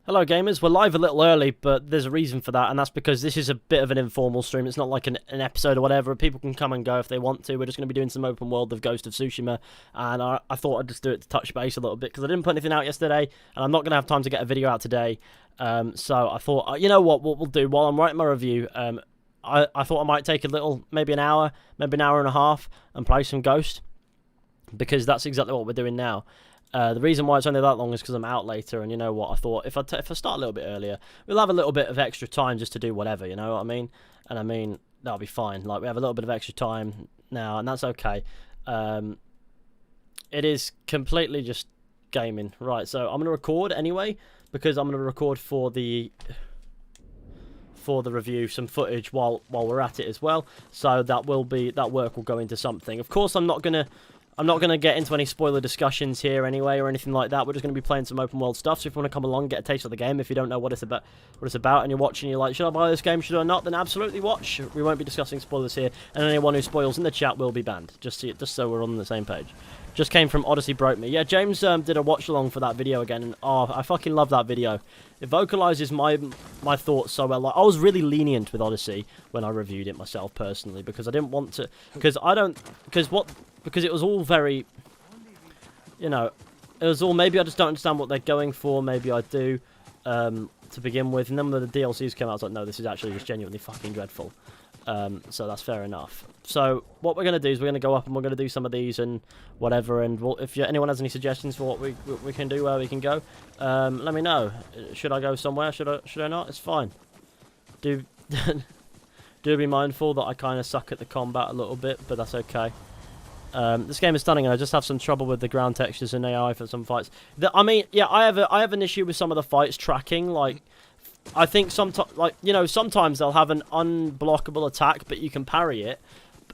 Hello gamers, we're live a little early, but there's a reason for that, and that's because this is a bit of an informal stream. It's not like an episode or whatever. People can come and go if they want to. We're just going to be doing some open world of Ghost of Tsushima, and I thought I'd just do it to touch base a little bit, because I didn't put anything out yesterday, and I'm not going to have time to get a video out today. So I thought, you know what we'll do, while I'm writing my review, I thought I might take a little, maybe an hour, maybe an hour and a half, and play some Ghost, because that's exactly what we're doing now. The reason why it's only that long is because I'm out later, and you know what, I thought if I start a little bit earlier, we'll have a little bit of extra time just to do whatever, you know what I mean? And I mean, that'll be fine. Like, we have a little bit of extra time now, and that's okay. It is completely just gaming. Right, so I'm going to record anyway, because I'm going to record for the review some footage while we're at it as well. So that work will go into something. Of course, I'm not gonna get into any spoiler discussions here anyway or anything like that. We're just going to be playing some open world stuff. So if you want to come along and get a taste of the game, if you don't know what it's about, and you're watching, you're like, should I buy this game, should I not? Then absolutely watch. We won't be discussing spoilers here, and anyone who spoils in the chat will be banned. Just so we're on the same page. Just came from Odyssey Broke Me. Yeah, James did a watch along for that video again, and oh, I fucking love that video. It vocalizes my thoughts so well. Like, I was really lenient with Odyssey when I reviewed it myself personally, because I didn't want to, because it was all very, you know, it was all, maybe I just don't understand what they're going for, maybe I do, to begin with, and then when the DLCs came out, I was like, no, this is actually just genuinely fucking dreadful. So that's fair enough. So what we're going to do is we're going to go up and we're going to do some of these and whatever, and if anyone has any suggestions for what we can do, where we can go, let me know. Should I go somewhere? Should I not? It's fine. Do be mindful that I kind of suck at the combat a little bit, but that's okay. This game is stunning, and I just have some trouble with the ground textures and AI for some fights. I mean, yeah, I have an issue with some of the fights tracking. Like, I think sometimes they'll have an unblockable attack, but you can parry it,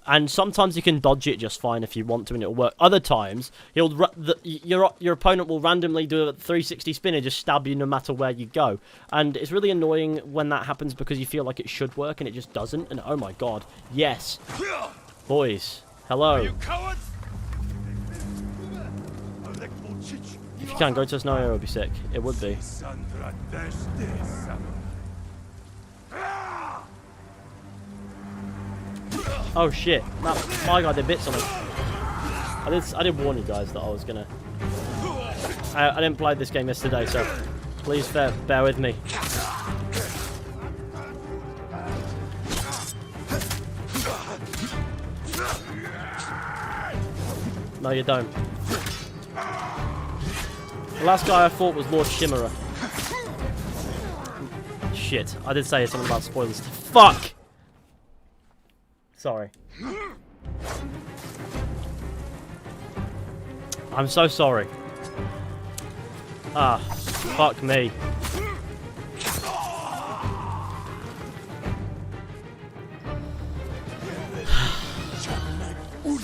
and sometimes you can dodge it just fine if you want to, and it'll work. Other times, your opponent will randomly do a 360 spin and just stab you no matter where you go, and it's really annoying when that happens because you feel like it should work and it just doesn't. And oh my god, yes, boys. Hello. If you can't go to a snow area, it would be sick. It would be. Oh shit! My guy did bits on it. I did warn you guys that I was gonna. I didn't play this game yesterday, so please bear with me. No, you don't. The last guy I fought was Lord Shimmerer. Shit, I did say something about spoilers. Fuck! Sorry. I'm so sorry. Ah, fuck me.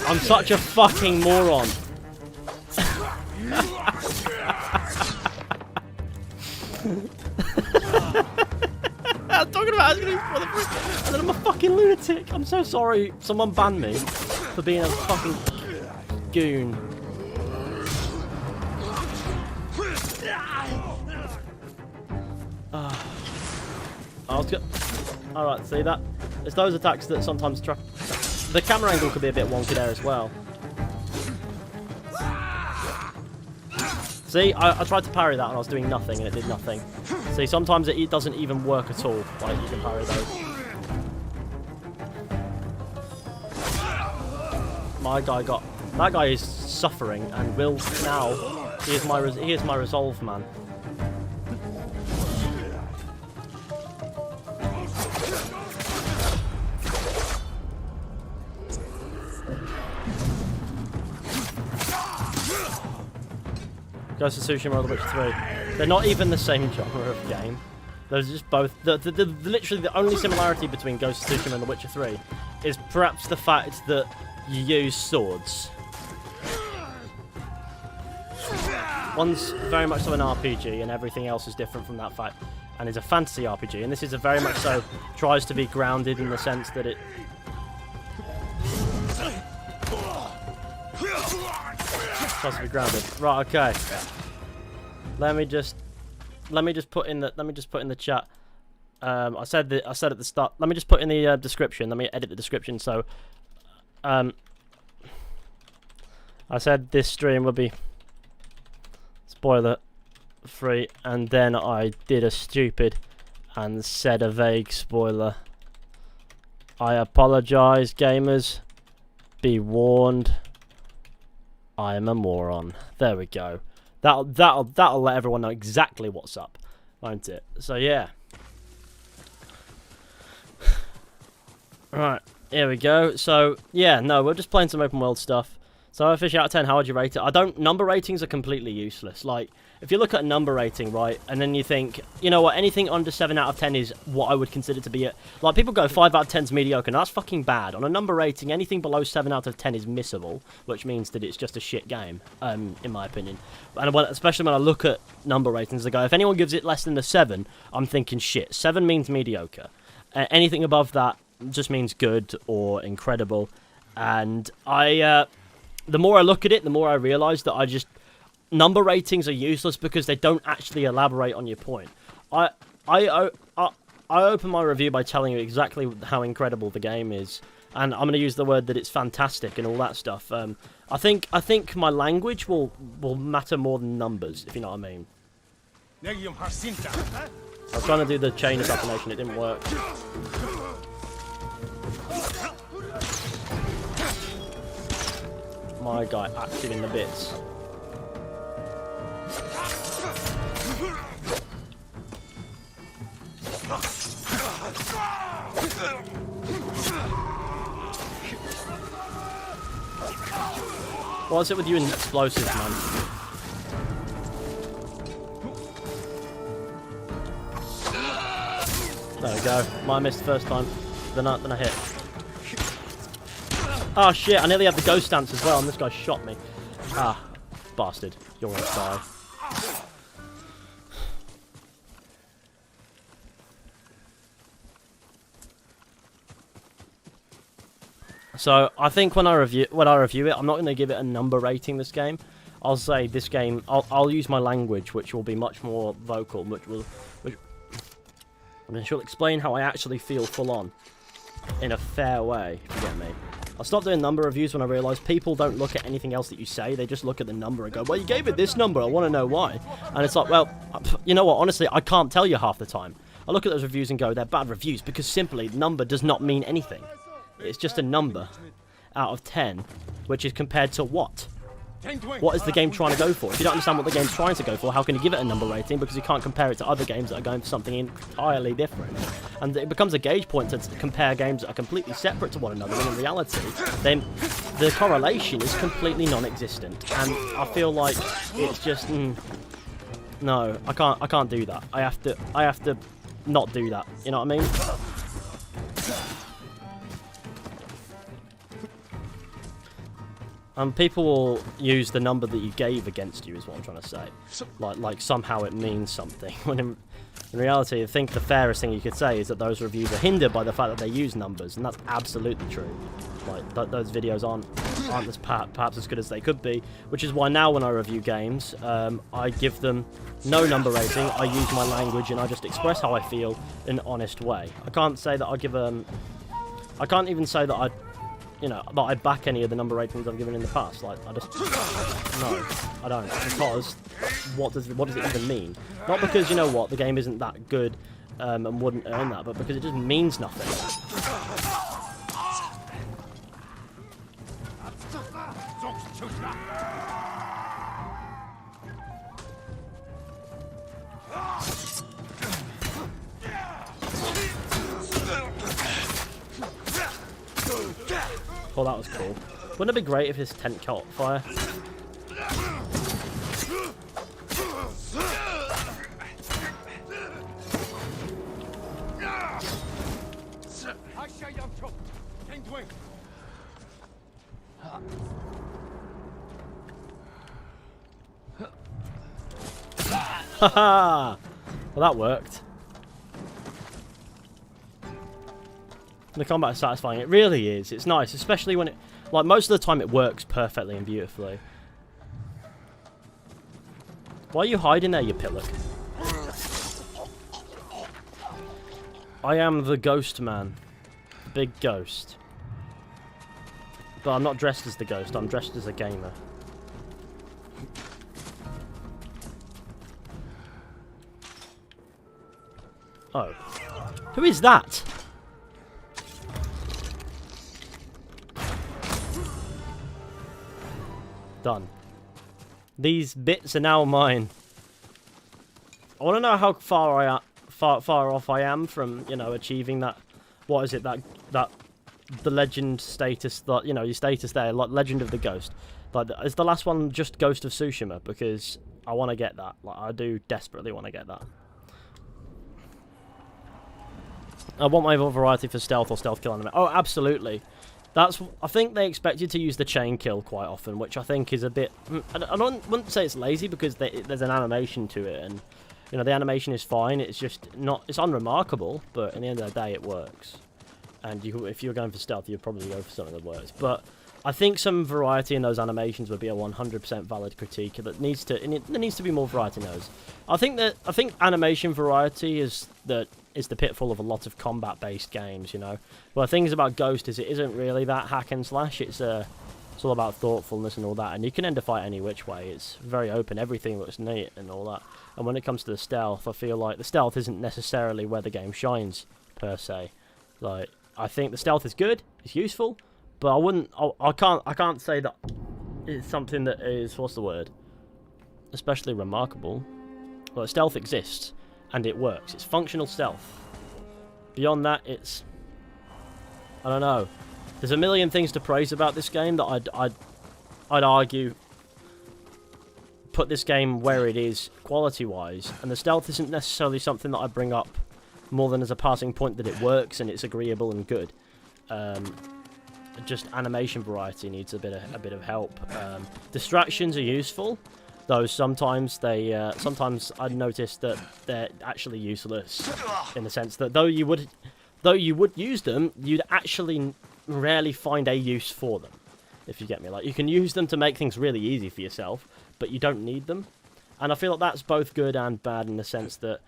I'm such a fucking moron. I'm talking about I was gonna be and then I'm a fucking lunatic. I'm so sorry. Someone banned me for being a fucking goon. Alright, see that? It's those attacks that sometimes track. The camera angle could be a bit wonky there as well. See, I tried to parry that and I was doing nothing and it did nothing. See, sometimes it doesn't even work at all. Like, you can parry those. That guy is suffering and will now. He is my resolve man. Ghost of Tsushima or The Witcher 3. They're not even the same genre of game. They're just both. Literally, the only similarity between Ghost of Tsushima and The Witcher 3 is perhaps the fact that you use swords. One's very much so an RPG, and everything else is different from that fact, and is a fantasy RPG. And this is a very much so tries to be grounded in the sense that it. Tries to be grounded. Right, okay. Let me just let me just put in the chat. I said at the start. Let me just put in the description. Let me edit the description. So, I said this stream will be spoiler free, and then I did a stupid and said a vague spoiler. I apologise, gamers. Be warned. I am a moron. There we go. That'll let everyone know exactly what's up, won't it? So yeah. Right, here we go. So yeah, no, we're just playing some open world stuff. So fish out of 10, how would you rate it? Number ratings are completely useless. Like, if you look at a number rating, right, and then you think, you know what, anything under 7 out of 10 is what I would consider to be it. Like, people go 5 out of 10 is mediocre, and that's fucking bad. On a number rating, anything below 7 out of 10 is missable, which means that it's just a shit game, in my opinion. And especially when I look at number ratings, I go, if anyone gives it less than a 7, I'm thinking shit. 7 means mediocre. Anything above that just means good or incredible. And the more I look at it, the more I realise that number ratings are useless because they don't actually elaborate on your point. I open my review by telling you exactly how incredible the game is, and I'm going to use the word that it's fantastic and all that stuff. I think my language will matter more than numbers, if you know what I mean. I was trying to do the chain assassination, it didn't work. My guy acted in the bits. What's it with you and explosives, man? There we go. Might missed the first time. Then I hit. Oh shit, I nearly had the ghost dance as well, and this guy shot me. Ah, bastard. You're gonna die. So, I think when I review it, I'm not going to give it a number rating, this game. I'll say this game, I'll use my language, which will be much more vocal, which will explain how I actually feel full on, in a fair way, if you get me. I stopped doing number reviews when I realised people don't look at anything else that you say, they just look at the number and go, well, you gave it this number, I want to know why. And it's like, well, you know what, honestly, I can't tell you half the time. I look at those reviews and go, they're bad reviews, because simply, number does not mean anything. It's just a number out of 10, which is compared to what? What is the game trying to go for? If you don't understand what the game's trying to go for, how can you give it a number rating? Because you can't compare it to other games that are going for something entirely different. And it becomes a gauge point to compare games that are completely separate to one another, when in reality, then the correlation is completely non-existent. And I feel like it's just, no, I can't do that. I have to not do that. You know what I mean? People will use the number that you gave against you, is what I'm trying to say. Like somehow it means something. When in reality, I think the fairest thing you could say is that those reviews are hindered by the fact that they use numbers, and that's absolutely true. Like, those videos aren't as perhaps as good as they could be, which is why now when I review games, I give them no number rating, I use my language, and I just express how I feel in an honest way. I can't say that I give I can't even say that I back any of the number ratings I've given in the past. Like, no, I don't. Because what does it even mean? Not because, you know what, the game isn't that good and wouldn't earn that, but because it just means nothing. Oh, that was cool. Wouldn't it be great if his tent caught fire? Haha! Well, that worked. The combat is satisfying. It really is. It's nice, especially when it... Like, most of the time it works perfectly and beautifully. Why are you hiding there, you pillock? I am the ghost man. The big ghost. But I'm not dressed as the ghost, I'm dressed as a gamer. Oh. Who is that? Done. These bits are now mine. I want to know how far off I am from, you know, achieving that. What is it? That the legend status. That, you know, your status there, like Legend of the Ghost. Like, is the last one just Ghost of Tsushima? Because I want to get that. Like, I do desperately want to get that. I want my variety for stealth or stealth kill anime. Oh, absolutely. That's. I think they expect you to use the chain kill quite often, which I think is a bit. I wouldn't say it's lazy because there's an animation to it, and you know the animation is fine. It's just not. It's unremarkable, but at the end of the day, it works. And if you're going for stealth, you'd probably go for something that works. But I think some variety in those animations would be a 100% valid critique. There needs to be more variety in those. I think animation variety is the pitfall of a lot of combat-based games, you know. Well, the thing is about Ghost is it isn't really that hack and slash. It's all about thoughtfulness and all that, and you can end a fight any which way. It's very open. Everything looks neat and all that. And when it comes to the stealth, I feel like the stealth isn't necessarily where the game shines per se. Like, I think the stealth is good. It's useful. But I can't say that it's something that is, what's the word, especially remarkable. Well, stealth exists, and it works. It's functional stealth. Beyond that, it's, I don't know. There's a million things to praise about this game that I'd argue put this game where it is quality-wise, and the stealth isn't necessarily something that I bring up more than as a passing point that it works and it's agreeable and good. Just animation variety needs a bit of help. Distractions are useful, though sometimes I've noticed that they're actually useless in the sense that though you would use them, you'd actually rarely find a use for them. If you get me, like you can use them to make things really easy for yourself, but you don't need them. And I feel like that's both good and bad in the sense that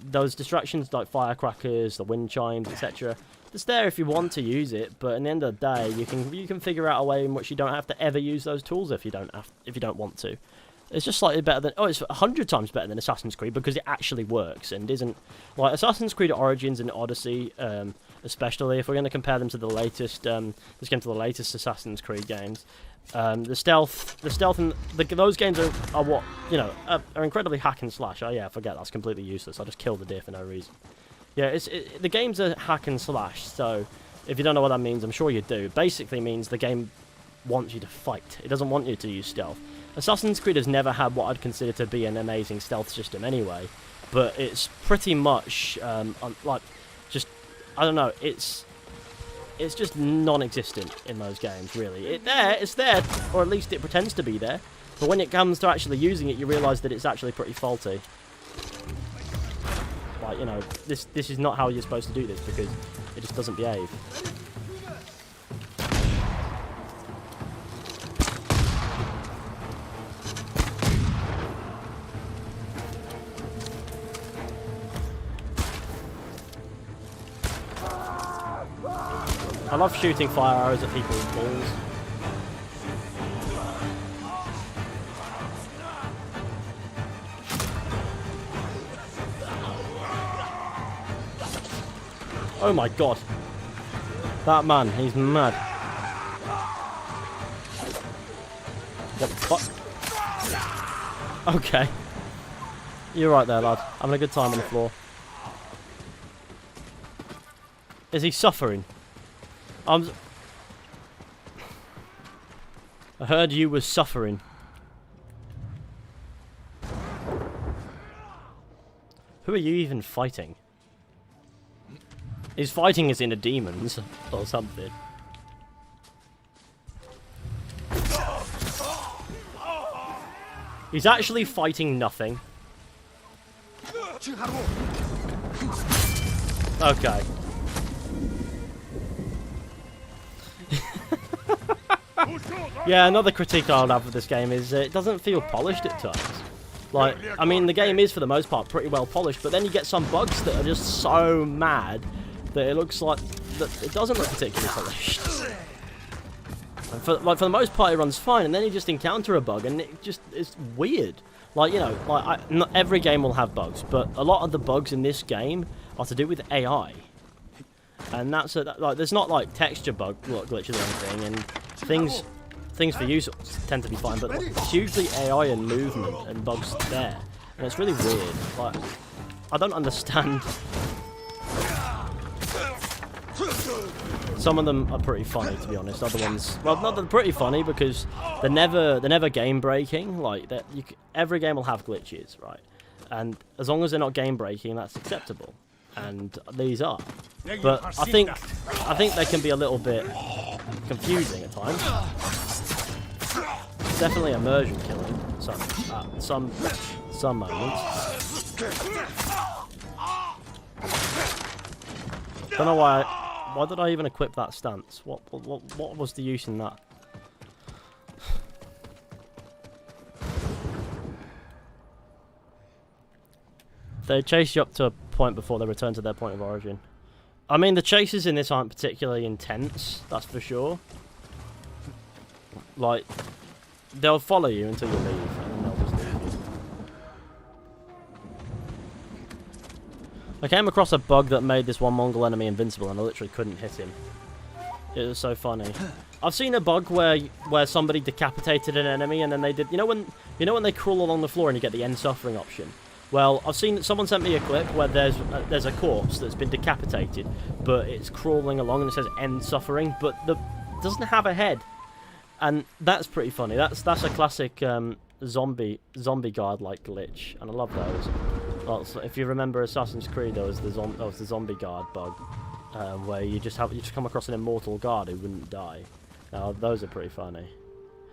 those distractions like firecrackers, the wind chimes, etc. It's there if you want to use it, but at the end of the day, you can figure out a way in which you don't have to ever use those tools if you don't want to. It's just slightly better than it's 100 times better than Assassin's Creed because it actually works and isn't like Assassin's Creed Origins and Odyssey, especially if we're going to compare them to the latest, let's get into the latest Assassin's Creed games. The stealth and those games are what are incredibly hack and slash. Oh yeah, I forget that's completely useless. I just killed the deer for no reason. Yeah, the games are hack and slash, so if you don't know what that means, I'm sure you do. Basically means the game wants you to fight. It doesn't want you to use stealth. Assassin's Creed has never had what I'd consider to be an amazing stealth system anyway, but it's pretty much, like, just, I don't know, it's just non-existent in those games, really. It's there, or at least it pretends to be there, but when it comes to actually using it, you realise that it's actually pretty faulty. Like, you know, this is not how you're supposed to do this because it just doesn't behave. I love shooting fire arrows at people's balls. Oh my god. That man, he's mad. What the fuck? Okay. You're right there, lad. Having a good time on the floor. Is he suffering? I heard you were suffering. Who are you even fighting? He's fighting as in a demons or something. He's actually fighting nothing. Okay. Yeah, another critique I'll have of this game is it doesn't feel polished at times. Like, I mean, the game is, for the most part, pretty well polished, but then you get some bugs that are just so mad that it looks like... that it doesn't look particularly polished. And for the most part, it runs fine, and then you just encounter a bug, and it just is weird. Like, you know, like not every game will have bugs, but a lot of the bugs in this game are to do with AI. And that's like, there's not like texture glitches or anything, and things for use tend to be fine, but it's usually AI and movement and bugs there, and it's really weird. Like, I don't understand. Some of them are pretty funny, to be honest. Other ones, well, not that they're pretty funny because they're never game breaking. Like every game will have glitches, right? And as long as they're not game breaking, that's acceptable. And these are. But I think they can be a little bit confusing at times. It's definitely immersion killing some moments. Don't know why. Why did I even equip that stance? What was the use in that? They chase you up to a point before they return to their point of origin. I mean, the chases in this aren't particularly intense, that's for sure. Like, they'll follow you until you leave, and then they'll just leave you. I came across a bug that made this one Mongol enemy invincible, and I literally couldn't hit him. It was so funny. I've seen a bug where somebody decapitated an enemy, and then they did. You know when they crawl along the floor and you get the end suffering option. Well, I've seen someone sent me a clip where there's a corpse that's been decapitated, but it's crawling along and it says end suffering, but it doesn't have a head, and that's pretty funny. That's a classic zombie guard like glitch, and I love those. Well, so if you remember Assassin's Creed, there was the zombie guard bug, where you just come across an immortal guard who wouldn't die. Now those are pretty funny,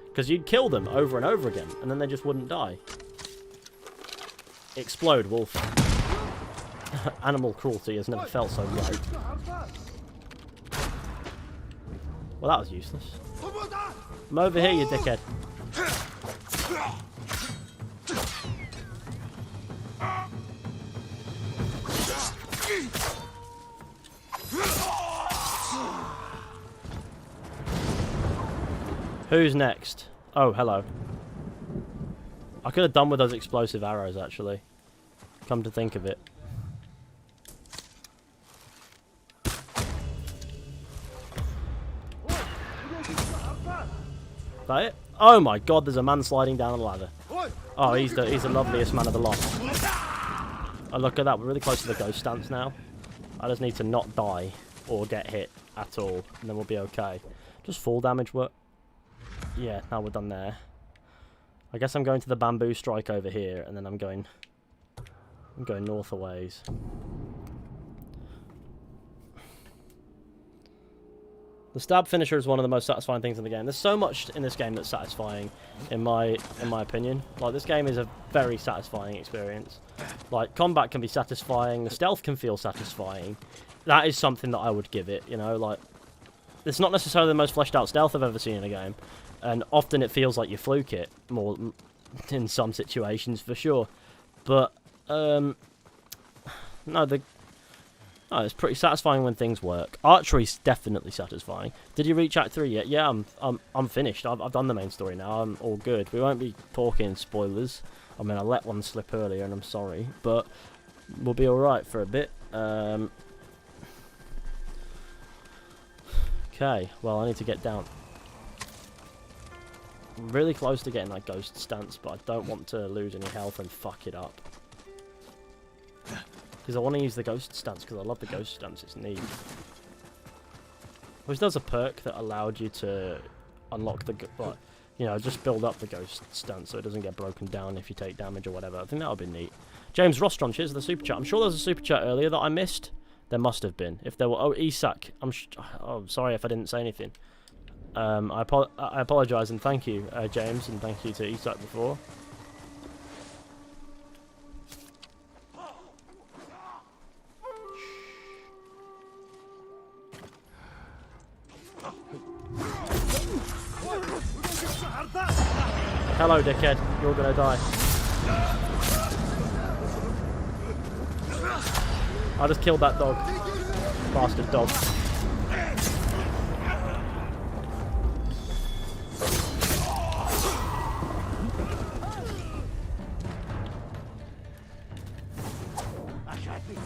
because you'd kill them over and over again, and then they just wouldn't die. Explode, wolf. Animal cruelty has never felt so right. Well, that was useless. I'm over here, you dickhead. Who's next? Oh, hello. I could have done with those explosive arrows, actually. Come to think of it. Is that it? Oh my god, there's a man sliding down a ladder. Oh, he's the loveliest man of the lot. Oh, look at that, we're really close to the ghost stance now. I just need to not die or get hit at all, and then we'll be okay. Does fall damage work? Yeah, now we're done there. I guess I'm going to the bamboo strike over here, and then I'm going north a ways. The stab finisher is one of the most satisfying things in the game. There's so much in this game that's satisfying, in my opinion. Like, this game is a very satisfying experience. Like, combat can be satisfying, the stealth can feel satisfying. That is something that I would give it, you know, like... It's not necessarily the most fleshed out stealth I've ever seen in a game. And often it feels like you fluke it, more in some situations, for sure. But, no, it's pretty satisfying when things work. Archery's definitely satisfying. Did you reach Act 3 yet? Yeah, I'm finished. I've done the main story now. I'm all good. We won't be talking spoilers. I mean, I let one slip earlier, and I'm sorry. But we'll be alright for a bit. Okay, well, I need to get down. I'm really close to getting that ghost stance, but I don't want to lose any health and fuck it up. Because I want to use the ghost stance, because I love the ghost stance, it's neat. Which does a perk that allowed you to unlock the, like, you know, just build up the ghost stance so it doesn't get broken down if you take damage or whatever. I think that would be neat. James Rostron, cheers for the super chat. I'm sure there was a super chat earlier that I missed. There must have been. If there were... Oh, Isak. I'm sorry if I didn't say anything. I apologise and thank you, James, and thank you to Isak before. Hello, dickhead. You're gonna die. I just killed that dog. Bastard dog.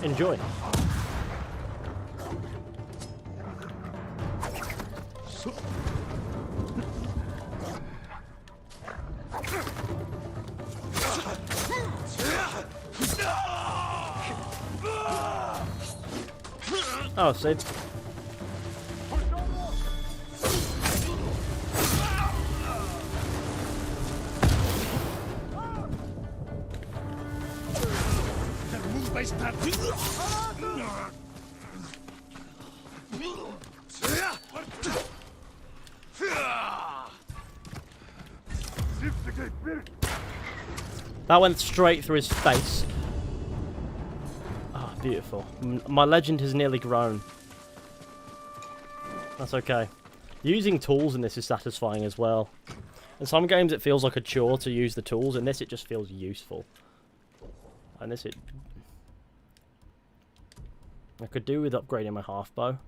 Enjoy. Oh, see. That went straight through his face. Ah, beautiful. My legend has nearly grown. That's okay. Using tools in this is satisfying as well. In some games it feels like a chore to use the tools. In this it just feels useful. And this I could do with upgrading my half bow.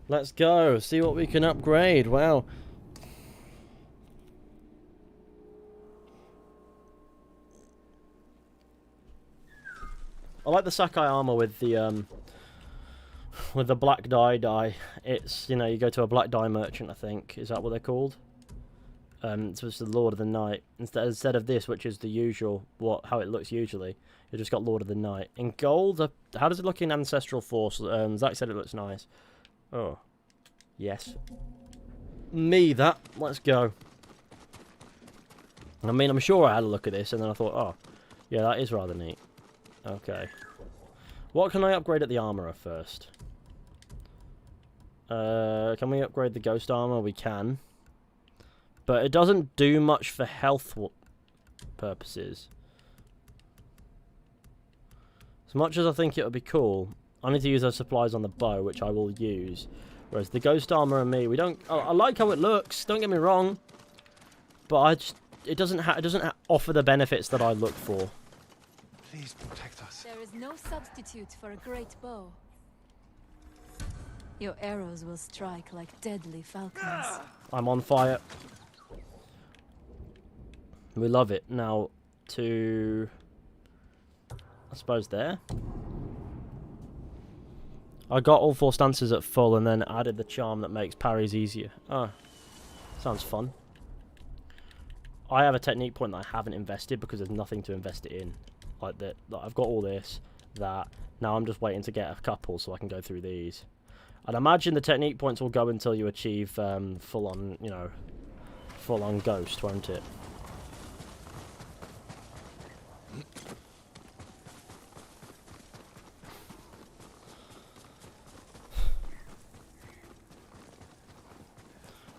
Let's go, see what we can upgrade. Wow. I like the Sakai armor with the black dye. It's, you know, you go to a black dye merchant, I think. Is that what they're called? So it's the Lord of the Night. Instead of this, which is the usual, how it looks usually, you just got Lord of the Night. In gold, how does it look in Ancestral Force? Zach said it looks nice. Oh. Yes. Me that. Let's go. I mean, I'm sure I had a look at this, and then I thought, oh, yeah, that is rather neat. Okay. What can I upgrade at the armorer first? Can we upgrade the ghost armor? We can. But it doesn't do much for health purposes. As much as I think it would be cool, I need to use those supplies on the bow, which I will use. Whereas the ghost armor and me, we don't... I like how it looks, don't get me wrong. But it doesn't offer the benefits that I look for. Please protect us. There is no substitute for a great bow. Your arrows will strike like deadly falcons. I'm on fire. We love it. Now, I suppose there. I got all 4 stances at full and then added the charm that makes parries easier. Oh, sounds fun. I have a technique point that I haven't invested because there's nothing to invest it in. Like that, I've got all this, that. Now I'm just waiting to get a couple so I can go through these. I'd imagine the technique points will go until you achieve full on, you know, full on ghost, won't it?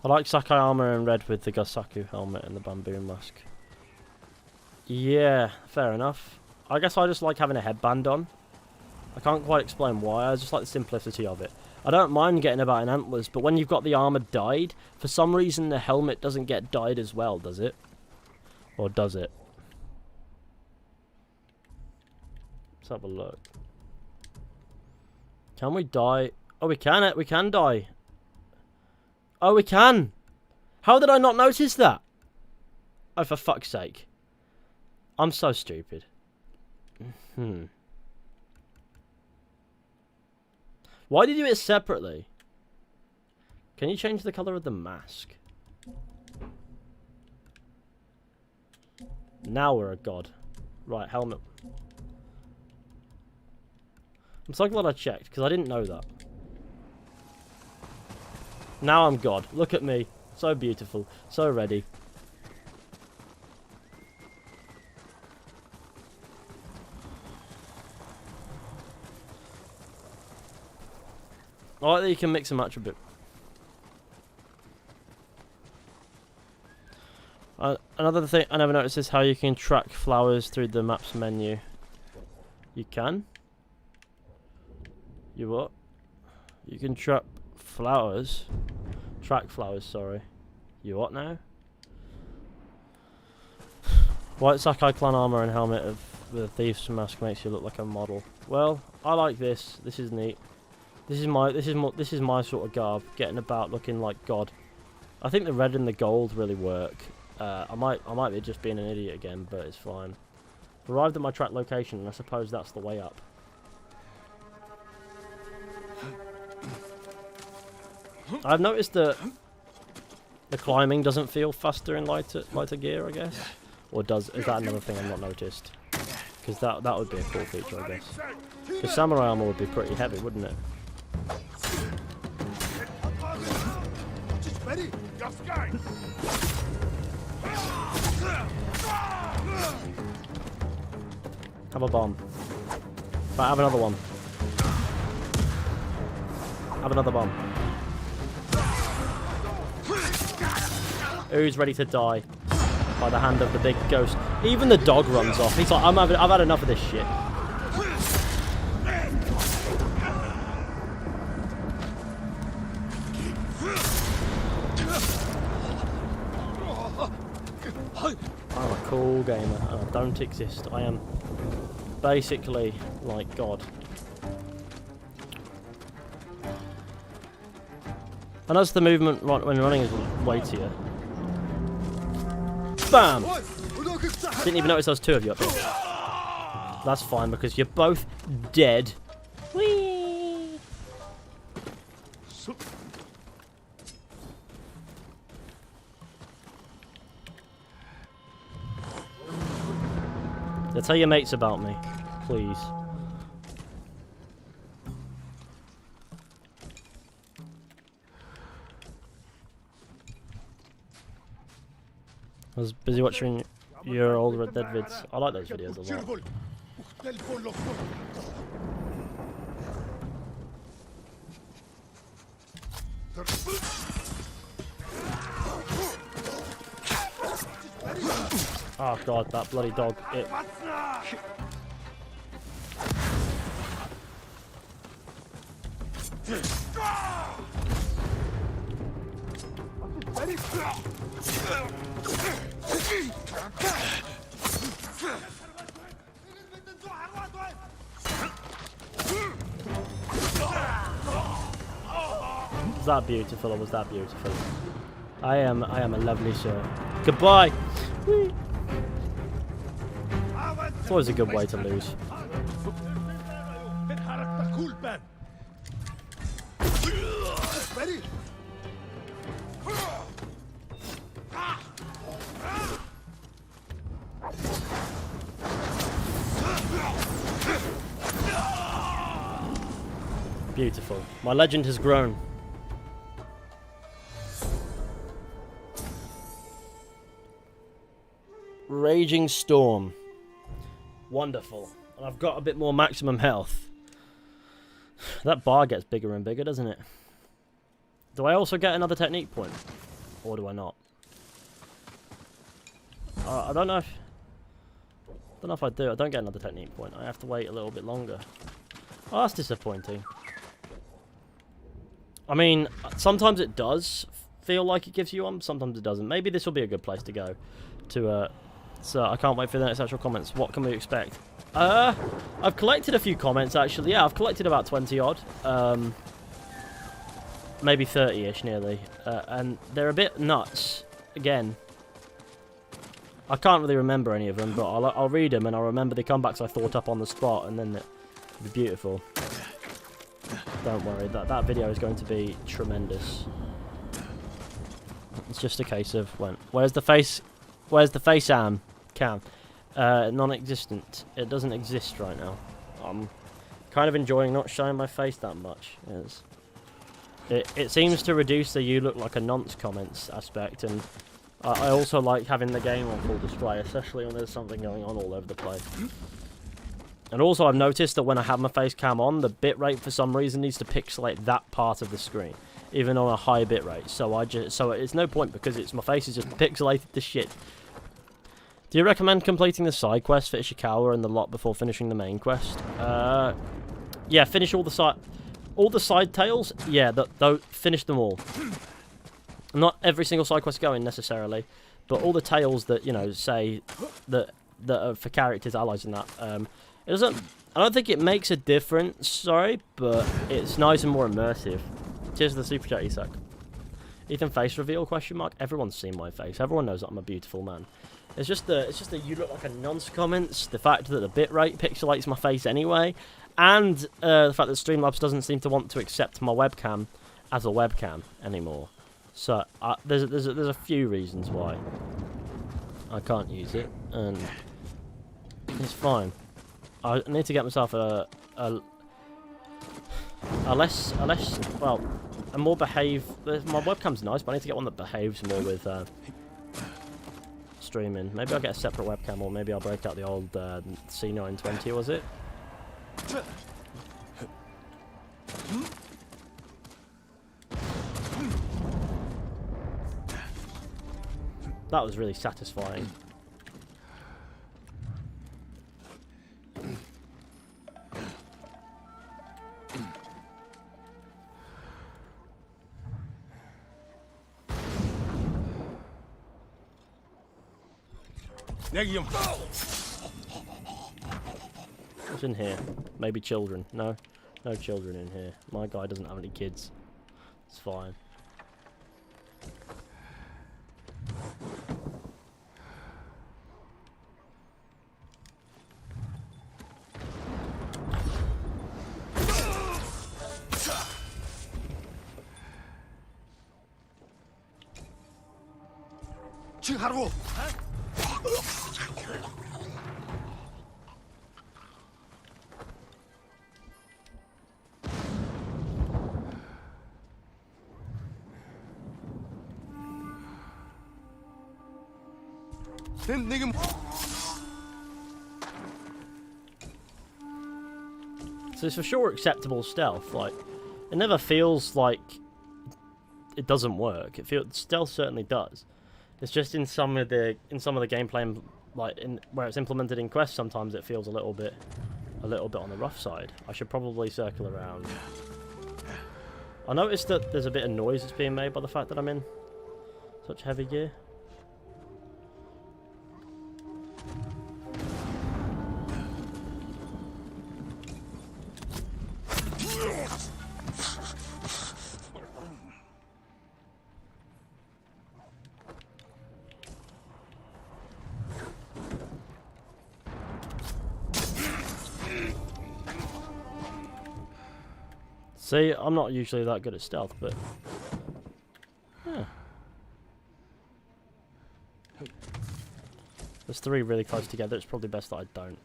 I like Sakai armor in red with the Gasaku helmet and the bamboo mask. Yeah, fair enough. I guess I just like having a headband on. I can't quite explain why, I just like the simplicity of it. I don't mind getting about in antlers, but when you've got the armor dyed, for some reason the helmet doesn't get dyed as well, does it? Or does it? Let's have a look. Can we dye? Oh, we can dye. Oh, we can! How did I not notice that? Oh, for fuck's sake. I'm so stupid. Why do you do it separately? Can you change the colour of the mask? Now we're a god. Right, helmet. I'm so glad I checked, because I didn't know that. Now I'm God. Look at me. So beautiful. So ready. I like that you can mix and match a bit. Another thing I never noticed is how you can track flowers through the map's menu. You can? You what? You can trap flowers. Track flowers, sorry. You what now? White Sakai clan armor and helmet of the thief's mask makes you look like a model. Well, I like this. This is neat. This is my sort of garb. Getting about looking like God. I think the red and the gold really work. I might be just being an idiot again, but it's fine. Arrived at my track location, and I suppose that's the way up. I've noticed that the climbing doesn't feel faster in lighter gear, I guess. Or is that another thing I've not noticed? Because that would be a cool feature, I guess. Because samurai armor would be pretty heavy, wouldn't it? Have a bomb. But have another one. Have another bomb. Who's ready to die by the hand of the big ghost? Even the dog runs off. He's like, I've had enough of this shit. I'm a cool gamer and I don't exist. I am basically like God. And as the movement when running is weightier. Bam! Didn't even notice there was two of you up here. That's fine because you're both dead. Whee! Yeah, tell your mates about me, please. I was busy watching your old Red Dead vids. I like those videos a lot. Oh god, that bloody dog. It... Was that beautiful or was that beautiful? I am a lovely sir. Goodbye! Whee. It's always a good way to lose. Beautiful. My legend has grown. Raging Storm. Wonderful. And I've got a bit more maximum health. That bar gets bigger and bigger, doesn't it? Do I also get another technique point? Or do I not? I don't know if I do. I don't get another technique point. I have to wait a little bit longer. Oh, that's disappointing. I mean, sometimes it does feel like it gives you one, sometimes it doesn't. Maybe this will be a good place to go. So I can't wait for the next actual comments. What can we expect? I've collected a few comments, actually. Yeah, I've collected about 20 odd. Maybe 30-ish, nearly. And they're a bit nuts. Again, I can't really remember any of them, but I'll read them and I'll remember the comebacks I thought up on the spot, and then it'll be beautiful. Don't worry, that video is going to be tremendous. It's just a case of where's the face cam? Non-existent. It doesn't exist right now. I'm kind of enjoying not showing my face that much. It seems to reduce the "you look like a nonce" comments aspect, and I also like having the game on full display, especially when there's something going on all over the place. And also I've noticed that when I have my face cam on, the bitrate for some reason needs to pixelate that part of the screen, even on a high bitrate. So it's no point because my face is just pixelated to shit. Do you recommend completing the side quest for Ishikawa and the lot before finishing the main quest? Yeah, finish all the All the side tales, yeah, finish them all. Not every single side quest going necessarily, but all the tales that, you know, say that are for characters, allies, and that. It doesn't. I don't think it makes a difference. Sorry, but it's nice and more immersive. Cheers to the super chat, Isak. Ethan face reveal ? Everyone's seen my face. Everyone knows that I'm a beautiful man. It's just the you look like a nonce comments. The fact that the bitrate pixelates my face anyway, and the fact that Streamlabs doesn't seem to want to accept my webcam as a webcam anymore. So there's a few reasons why I can't use it, and it's fine. I need to get myself a more behave. My webcam's nice, but I need to get one that behaves more with streaming. Maybe I'll get a separate webcam, or maybe I'll break out the old C920. Was it? That was really satisfying. What's in here? Maybe children. No children in here. My guy doesn't have any kids. It's fine. So it's for sure acceptable stealth. Like, it never feels like it doesn't work. Stealth certainly does. It's just in some of the gameplay, like where it's implemented in quests, sometimes it feels a little bit on the rough side. I should probably circle around. I noticed that there's a bit of noise that's being made by the fact that I'm in such heavy gear. See, I'm not usually that good at stealth, but yeah. There's three really close together. It's probably best that I don't.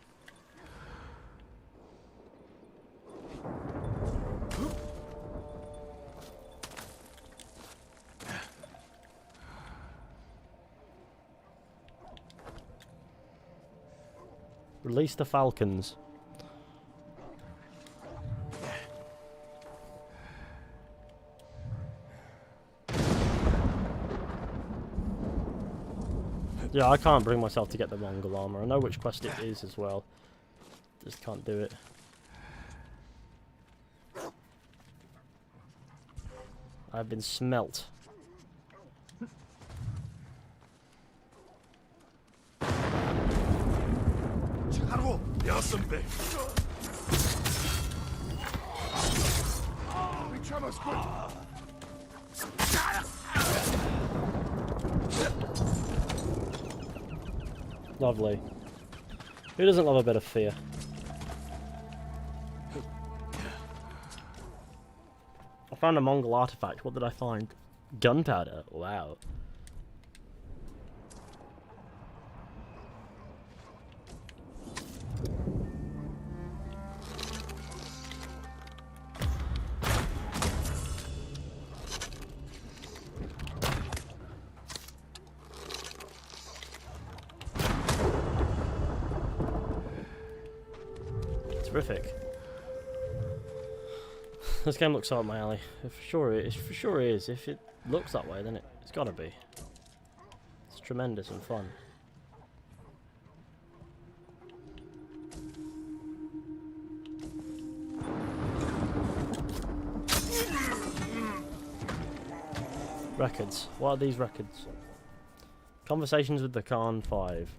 Release the falcons. Yeah, I can't bring myself to get the Mongol armor. I know which quest it is as well. Just can't do it. I've been smelt. Lovely. Who doesn't love a bit of fear? I found a Mongol artifact. What did I find? Gunpowder. Wow. Terrific. This game looks so up my alley. For sure it is. If it looks that way, then it's gotta be. It's tremendous and fun. Records. What are these records? Conversations with the Khan 5.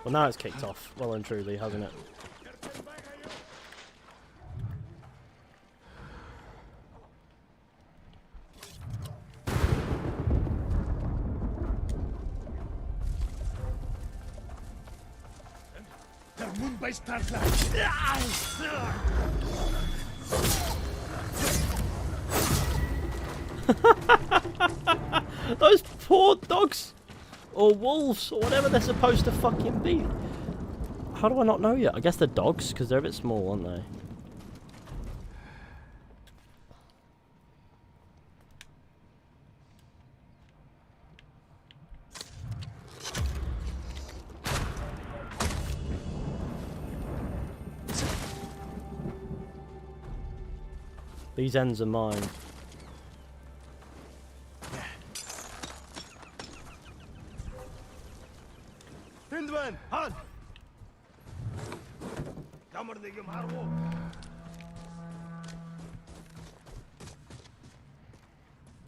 Well, now it's kicked off, well and truly, hasn't it? Those poor dogs! Or wolves, or whatever they're supposed to fucking be. How do I not know yet? I guess they're dogs, because they're a bit small, aren't they? These ends are mine. Hindman, Han! Jammer de gem harbo.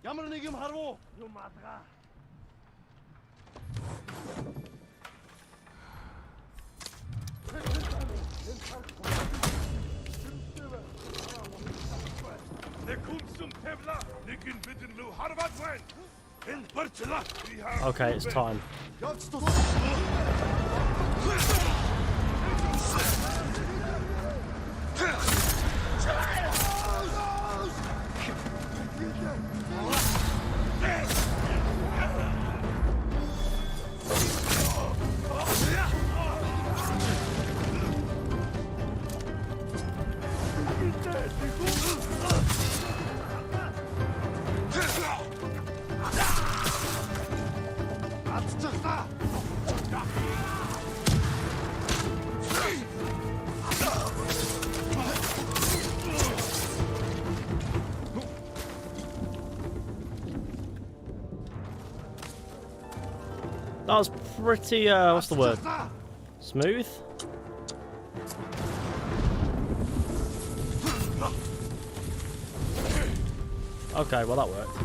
Jammer de gem harbo. Yo matra. Okay, it's time. That was pretty, what's the word? Smooth? Okay, well that worked.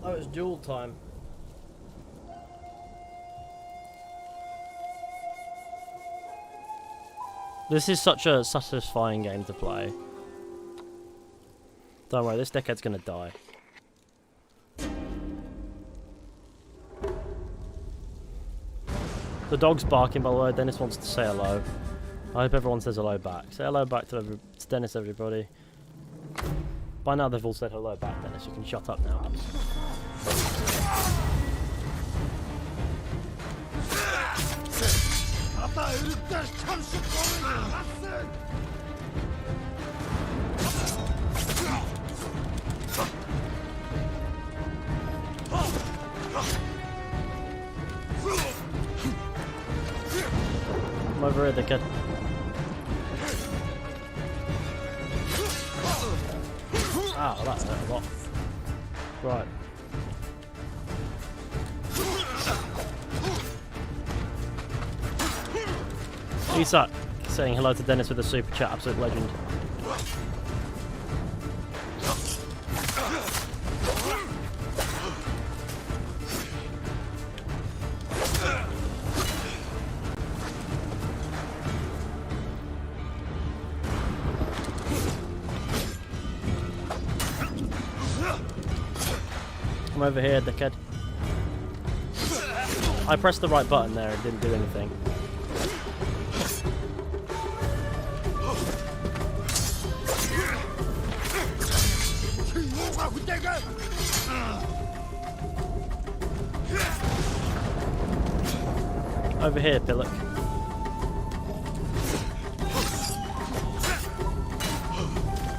Oh, it's duel time. This is such a satisfying game to play. Don't worry, this dickhead's gonna die. The dog's barking, by the way. Dennis wants to say hello. I hope everyone says hello back. Say hello back to Dennis, everybody. By now they've all said hello back, Dennis. You can shut up now. Come over here, dickhead. Ah, well, that's hurt a lot. Right. Isak saying hello to Dennis with a super chat, absolute legend. Come over here, dickhead. I pressed the right button there and didn't do anything. Over here, Pillock.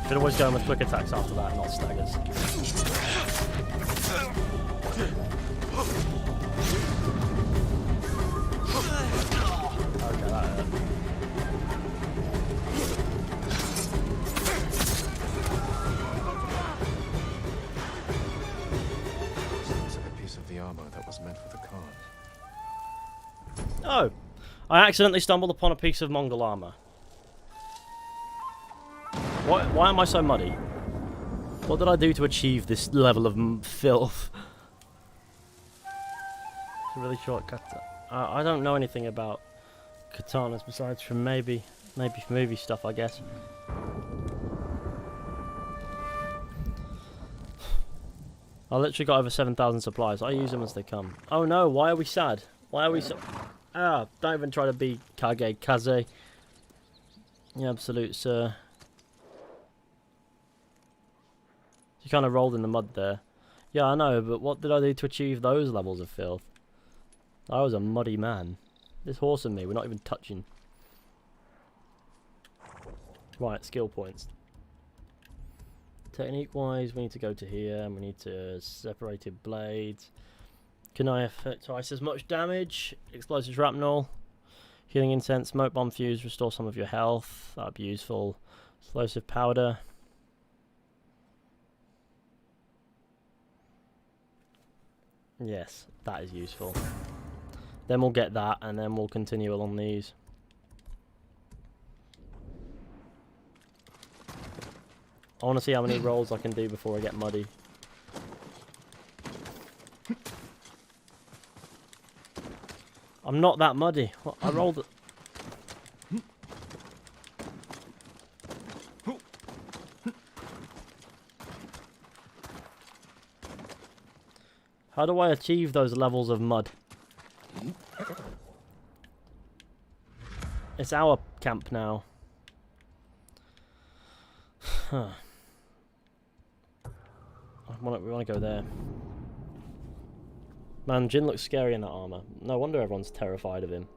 Should always go in with quick attacks after that, not staggers. Okay, that hurt. Looks like a piece of the armor that was meant for the cart. Oh, I accidentally stumbled upon a piece of Mongol armor. Why am I so muddy? What did I do to achieve this level of filth? It's a really short katana. I don't know anything about katanas besides from maybe movie stuff, I guess. I literally got over 7,000 supplies. I use them as they come. Oh no, why are we sad? Why are we so... Ah, don't even try to be Kage Kaze. You absolute sir. You kind of rolled in the mud there. Yeah, I know, but what did I do to achieve those levels of filth? I was a muddy man. This horse and me, we're not even touching. Right, skill points. Technique-wise, we need to go to here, and we need to separated blades. Can I affect twice as much damage? Explosive shrapnel. Healing incense, smoke bomb fuse, restore some of your health. That would be useful. Explosive powder. Yes, that is useful. Then we'll get that, and then we'll continue along these. I want to see how many rolls I can do before I get muddy. I'm not that muddy. What? I rolled it. How do I achieve those levels of mud? It's our camp now. Huh. We want to go there. Man, Jin looks scary in that armor. No wonder everyone's terrified of him.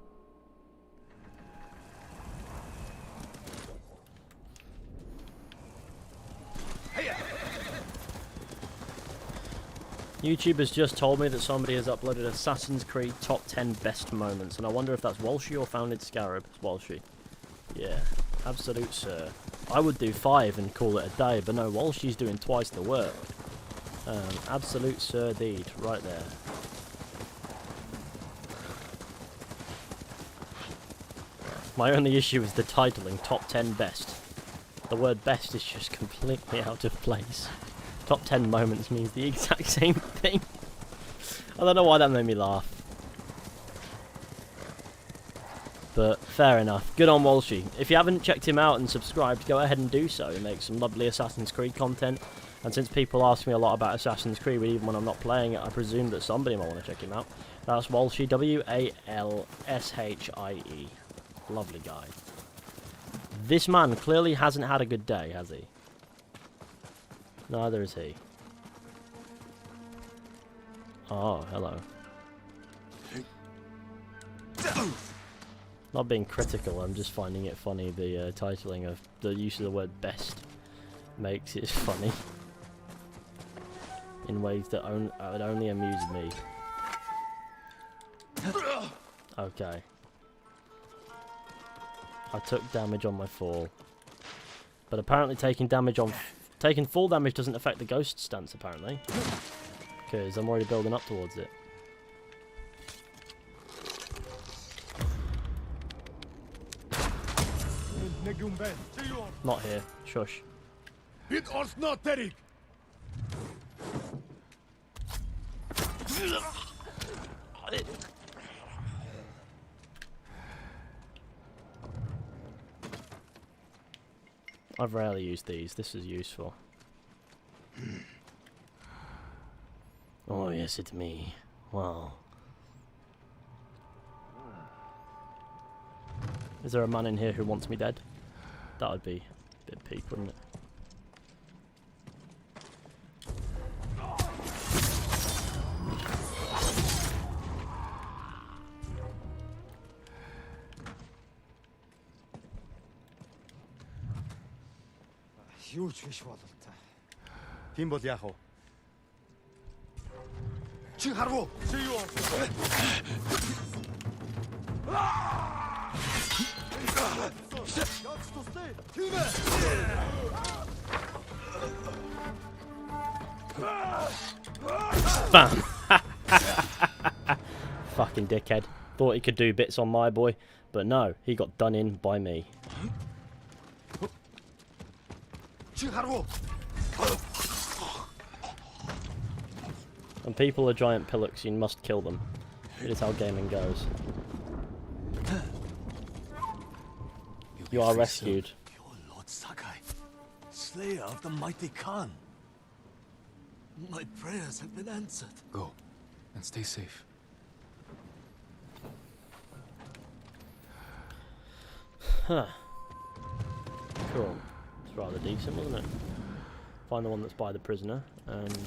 YouTube has just told me that somebody has uploaded Assassin's Creed top 10 best moments, and I wonder if that's Walshy or Founded Scarab. It's Walshy. Yeah, absolute sir. I would do 5 and call it a day, but no, Walshy's doing twice the work. Absolute sir deed, right there. My only issue is the titling, top 10 best. The word best is just completely out of place. Top 10 moments means the exact same thing. I don't know why that made me laugh. But fair enough. Good on Walshy. If you haven't checked him out and subscribed, go ahead and do so. He makes some lovely Assassin's Creed content. And since people ask me a lot about Assassin's Creed, even when I'm not playing it, I presume that somebody might want to check him out. That's Walshy, W-A-L-S-H-I-E. Lovely guy. This man clearly hasn't had a good day, has he? Neither is he. Oh, hello. Not being critical, I'm just finding it funny, the titling of the use of the word best makes it funny. In ways that would only amuse me. Okay. I took damage on my fall. But apparently taking full damage doesn't affect the ghost stance, apparently. Because I'm already building up towards it. Not here. Shush. I've rarely used these. This is useful. Oh, yes, it's me. Wow. Is there a man in here who wants me dead? That would be a bit peak, wouldn't it? юу ч биш бололтой. Тийм бол яах вэ? Чи харав уу? Чи юу? Яац тустай. Тийм ээ. Bam! Fucking dickhead. Thought he could do bits on my boy, but no, he got done in by me. Чи харав уу? When people are giant pillocks, you must kill them. It is how gaming goes. You are rescued. Your Lord Sakai, slayer of the mighty Khan. My prayers have been answered. Go, and stay safe. Huh. Cool. It's rather decent, wasn't it? Find the one that's by the prisoner, and...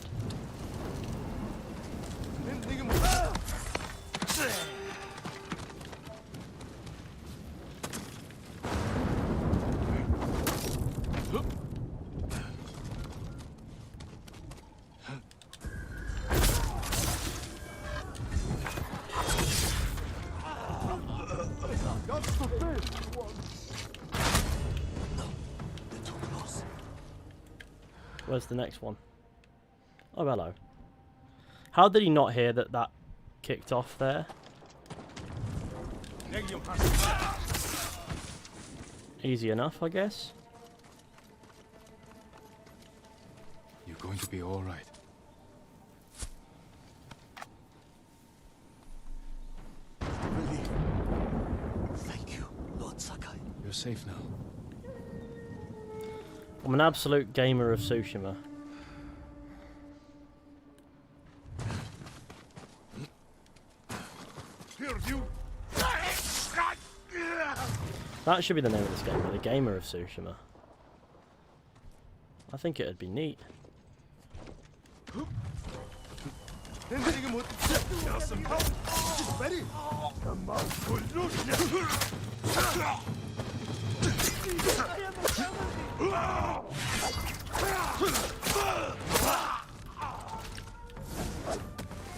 Where's the next one? Oh, hello. How did he not hear that that kicked off there? Easy enough, I guess. You're going to be all right. Really? Thank you, Lord Sakai. You're safe now. I'm an absolute gamer of Tsushima. That should be the name of this game, the Gamer of Tsushima. I think it'd be neat.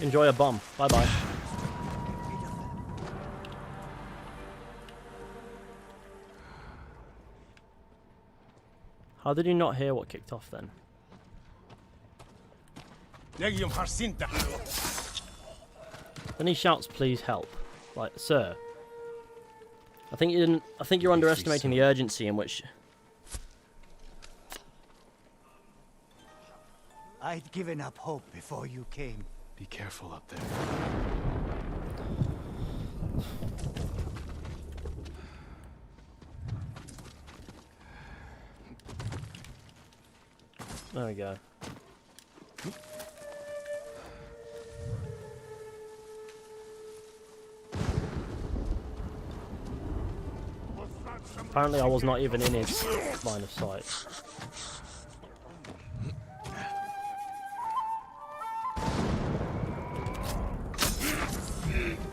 Enjoy a bomb. Bye bye. How did you not hear what kicked off then? Then he shouts, "Please help!" Like, sir. I think you didn't. I think you're underestimating the urgency in which. I'd given up hope before you came. Be careful up there. There we go. Apparently I was not even in his line of sight.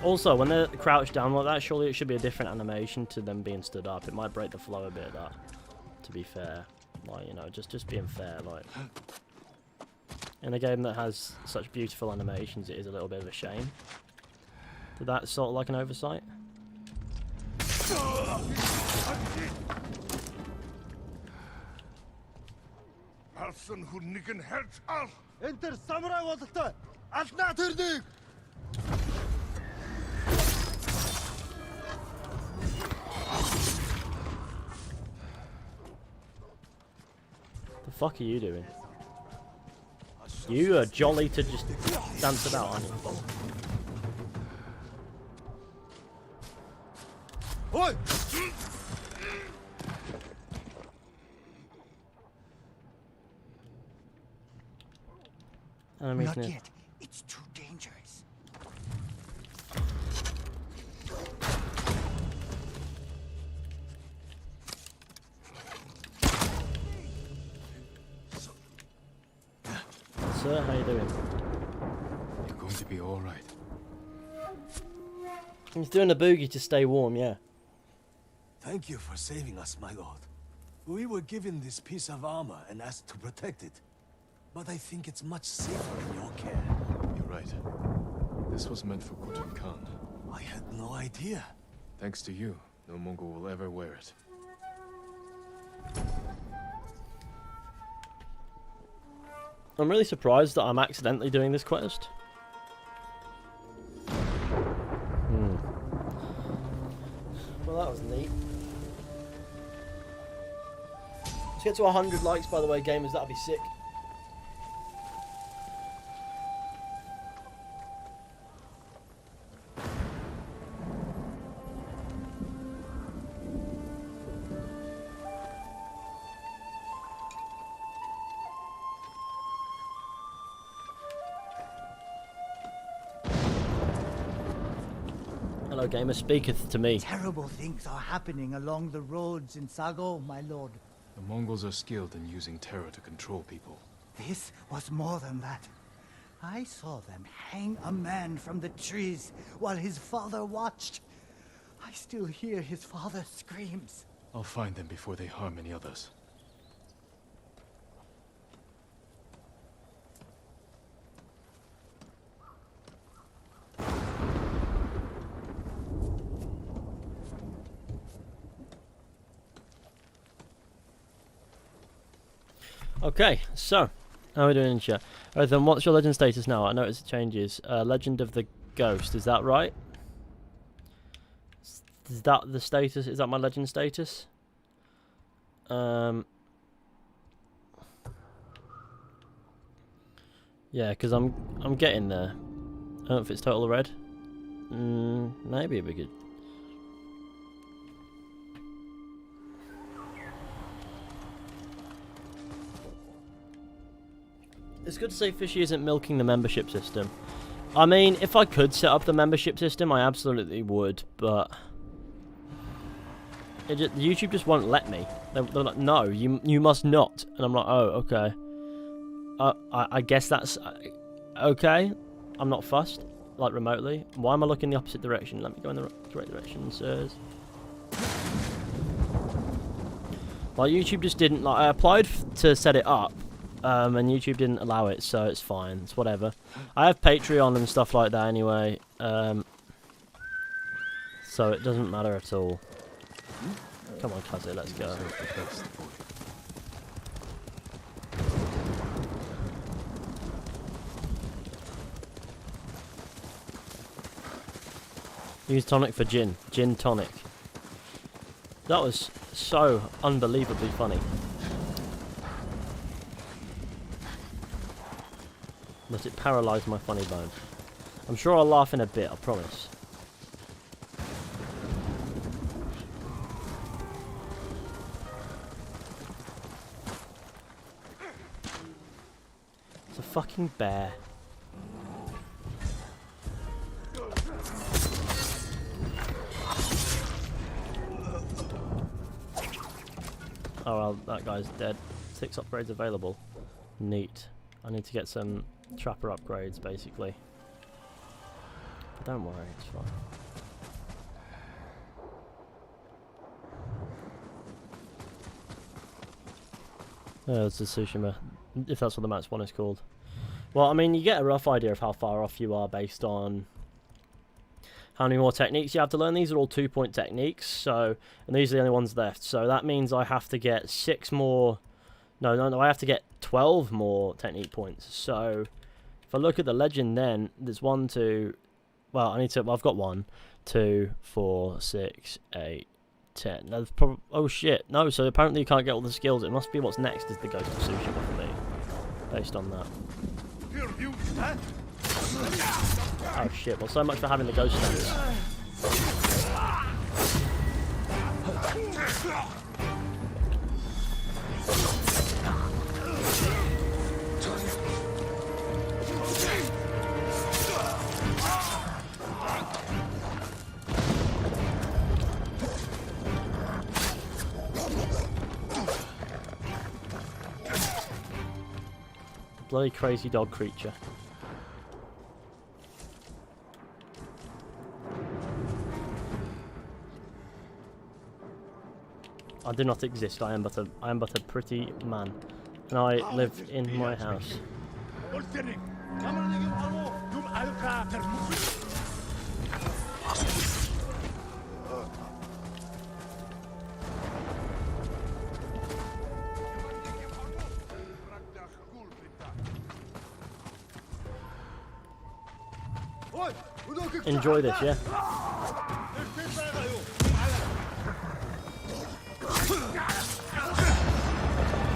Also, when they're crouched down like that, surely it should be a different animation to them being stood up. It might break the flow a bit, that, to be fair. Like, you know, just being fair, like. In a game that has such beautiful animations, it is a little bit of a shame. Did that sort of like an oversight? Enter samurai бололтой. Алднаа тэрнийг. The fuck are you doing? You are jolly to just dance about, aren't you? Oi! Enemies Not near. yet. It's too dangerous. Sir, how you doing? You're going to be all right. He's doing a boogie to stay warm, yeah. Thank you for saving us, my lord. We were given this piece of armor and asked to protect it. But I think it's much safer in your care. You're right. This was meant for Khotun Khan. I had no idea. Thanks to you, no Mongol will ever wear it. I'm really surprised that I'm accidentally doing this quest. Well, that was neat. Let's get to 100 likes, by the way, gamers. That'll be sick. Hello, gamer speaketh to me. Terrible things are happening along the roads in Sago, my lord. The Mongols are skilled in using terror to control people. This was more than that. I saw them hang a man from the trees while his father watched. I still hear his father's screams. I'll find them before they harm any others. Okay, so how are we doing in chat? Alright, then what's your legend status now? I notice it changes. Legend of the Ghost, is that right? Is that the status? Is that my legend status? Yeah, because I'm getting there. I don't know if it's total red. Maybe it'd be good. It's good to say Fishy isn't milking the membership system. I mean, if I could set up the membership system, I absolutely would, but YouTube just won't let me. They're like, no, you must not. And I'm like, oh, okay. I guess that's okay. I'm not fussed, like remotely. Why am I looking the opposite direction? Let me go in the correct direction, sirs. Like, YouTube just didn't, like, I applied to set it up. And YouTube didn't allow it, so it's fine. It's whatever. I have Patreon and stuff like that anyway, so it doesn't matter at all. Come on, Kaze, let's go. Use tonic for gin. Gin tonic. That was so unbelievably funny. Let it paralyse my funny bone. I'm sure I'll laugh in a bit, I promise. It's a fucking bear. Oh well, that guy's dead. 6 upgrades available. Neat. I need to get some trapper upgrades, basically. But don't worry, it's fine. Oh, it's the Tsushima, if that's what the match one is called. Well, I mean, you get a rough idea of how far off you are based on how many more techniques you have to learn. These are all 2-point techniques, so, and these are the only ones left. So that means I have to get 6 more. No, I have to get 12 more technique points. So if I look at the legend, then there's 1, 2. Well, I've got 1, 2, 4, 6, 8, 10. That's probably. Oh shit! No, so apparently you can't get all the skills. It must be what's next is the Ghost of Tsushima for me, based on that. Oh shit! Well, so much for having the Ghost standards. Bloody crazy dog creature. I do not exist. I am but a pretty man, and I live in my house. Enjoy this, yeah?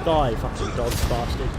Die, fucking dog bastard.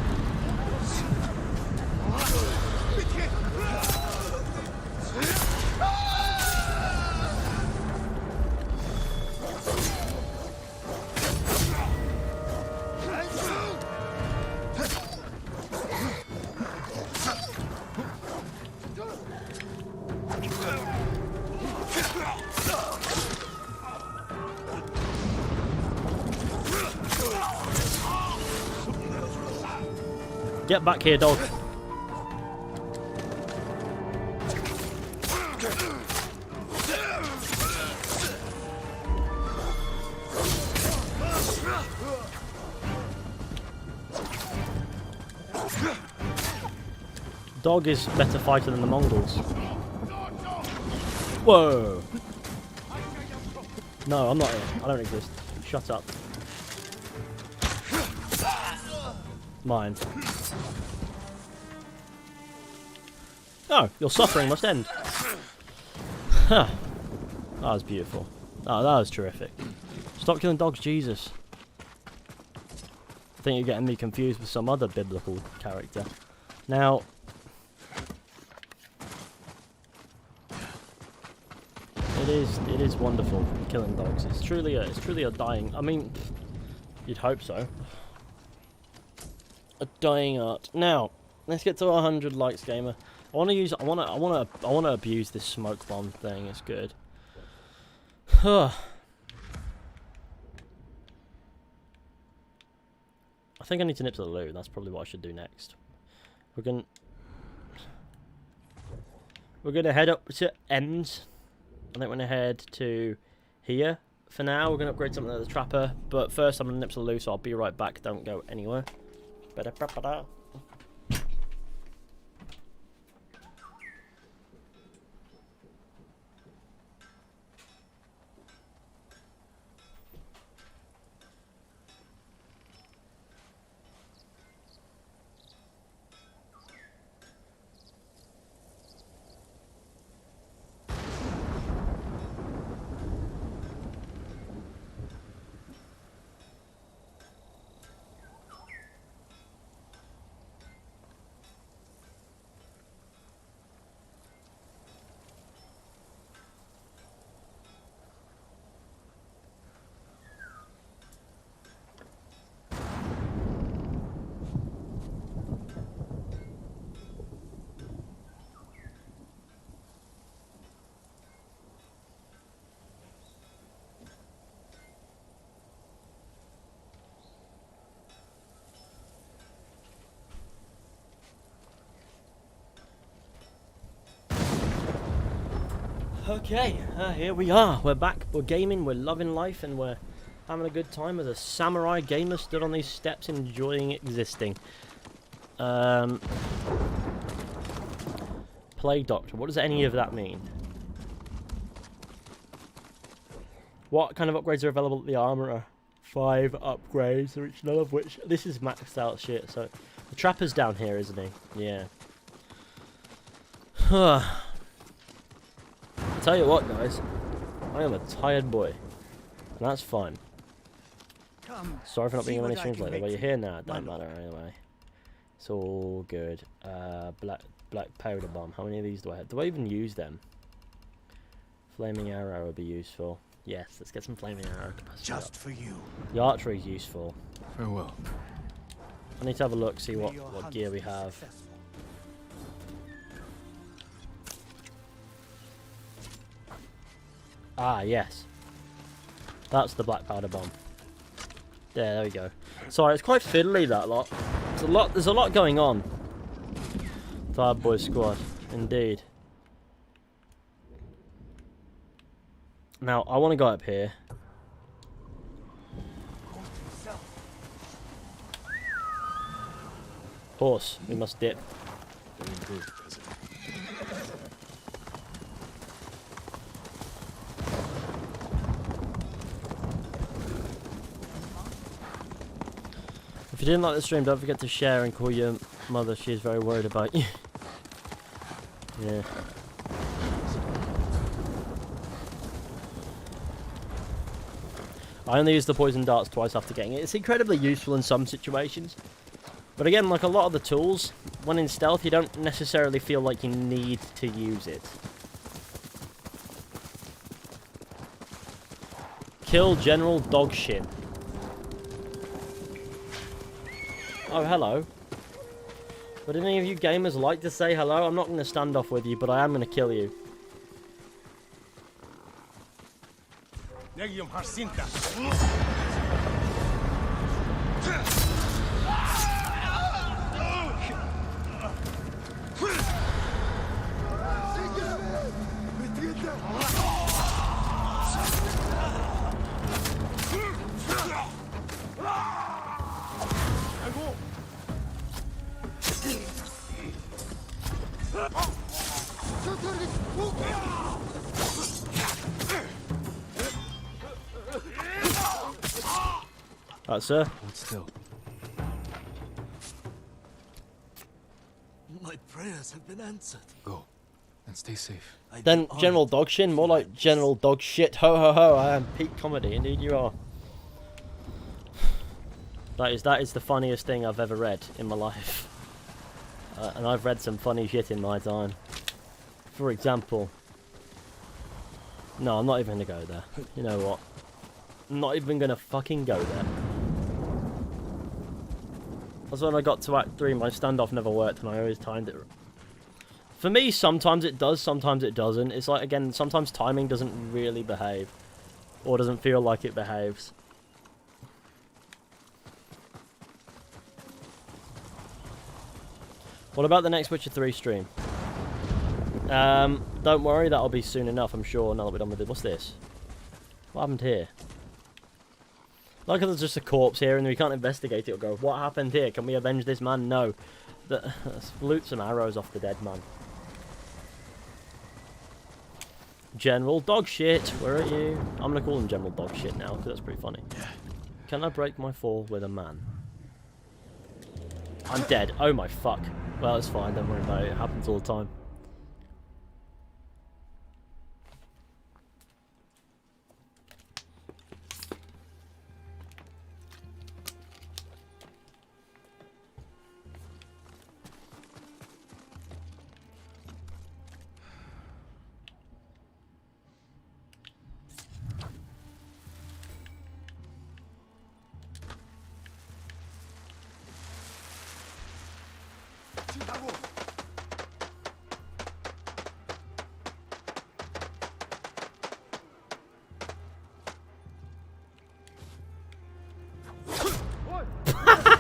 Get back here, dog. Dog is better fighter than the Mongols. Whoa! No, I'm not here. I don't exist. Shut up. Mine. Oh, your suffering must end. Huh. That was beautiful. Oh, that was terrific. Stop killing dogs, Jesus. I think you're getting me confused with some other biblical character. Now, it is wonderful killing dogs. It's truly a dying. I mean, you'd hope so. A dying art. Now, let's get to 100 likes, gamer. I want to abuse this smoke bomb thing. It's good. I think I need to nip to the loo. That's probably what I should do next. We're gonna head up to Ems. I think we're gonna head to here for now. We're gonna upgrade something at the trapper, but first I'm gonna nip to the loo, so I'll be right back. Don't go anywhere. Ba-da-ba-ba-da. Okay, here we are. We're back. We're gaming. We're loving life, and we're having a good time as a samurai gamer stood on these steps, enjoying existing. Plague Doctor. What does any of that mean? What kind of upgrades are available at the armorer? 5 upgrades, which none of which. This is maxed out shit. So the trapper's down here, isn't he? Yeah. Tell you what, guys, I am a tired boy, and that's fine. Sorry for not being on any streams lately, but you're here now. It don't matter anyway. It's all good. Black powder bomb. How many of these do I have? Do I even use them? Flaming arrow would be useful. Yes, let's get some flaming arrow capacity. Just for you. The archery is useful. Farewell. I need to have a look, see what gear we have. Ah, yes. That's the black powder bomb. Yeah, there we go. Sorry, it's quite fiddly, that lot. There's a lot going on. Bad boy squad, indeed. Now, I want to go up here. Horse, we must dip. Doing good, peasant. If you didn't like the stream, don't forget to share and call your mother. She is very worried about you. Yeah. I only use the poison darts twice after getting it. It's incredibly useful in some situations. But again, like a lot of the tools, when in stealth, you don't necessarily feel like you need to use it. Kill General Dogshin. Oh, hello. Would any of you gamers like to say hello? I'm not going to stand off with you, but I am going to kill you. Right, sir. Hold still. My prayers have been answered. Go. And stay safe. I'd Then be honored General Dogshin, more like General Dog Shit. Ho ho ho! I am peak comedy, indeed you are. That is the funniest thing I've ever read in my life, and I've read some funny shit in my time. For example, no, I'm not even gonna go there. You know what? I'm not even gonna fucking go there. That's when I got to Act 3. My standoff never worked, and I always timed it. For me, sometimes it does, sometimes it doesn't. It's like, again, sometimes timing doesn't really behave. Or doesn't feel like it behaves. What about the next Witcher 3 stream? Don't worry, that'll be soon enough, I'm sure, now that we're done with it. What's this? What happened here? Like there's just a corpse here and we can't investigate it or go, what happened here? Can we avenge this man? No. Let's loot some arrows off the dead man. General Dogshit, where are you? I'm going to call him General Dogshit now, because that's pretty funny. Can I break my fall with a man? I'm dead. Oh my fuck. Well, it's fine, don't worry about it. It happens all the time.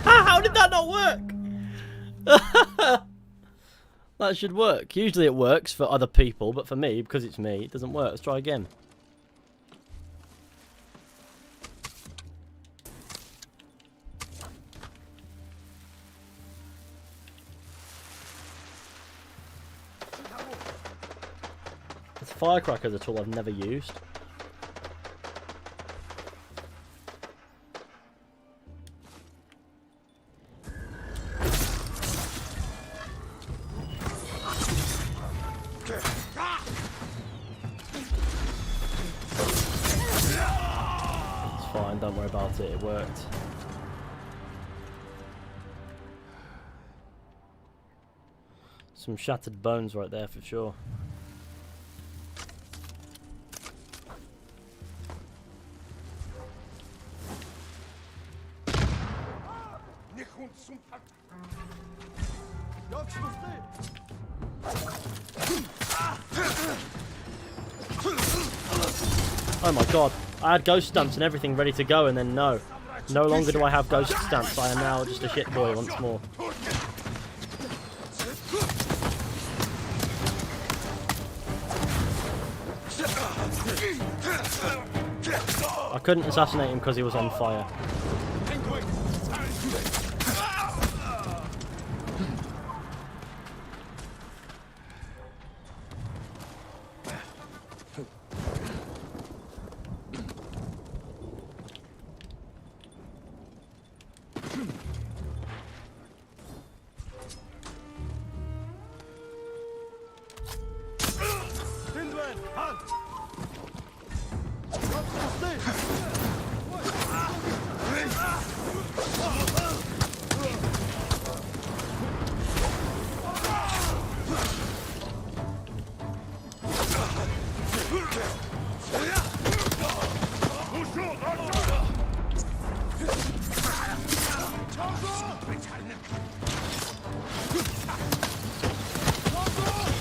How did that not work? That should work. Usually it works for other people, but for me, because it's me, it doesn't work. Let's try again. This firecracker is a tool I've never used. Fine, don't worry about it, it worked. Some shattered bones right there for sure. Oh my god, I had ghost stamps and everything ready to go and then no. No longer do I have ghost stamps, I am now just a shit boy once more. I couldn't assassinate him because he was on fire.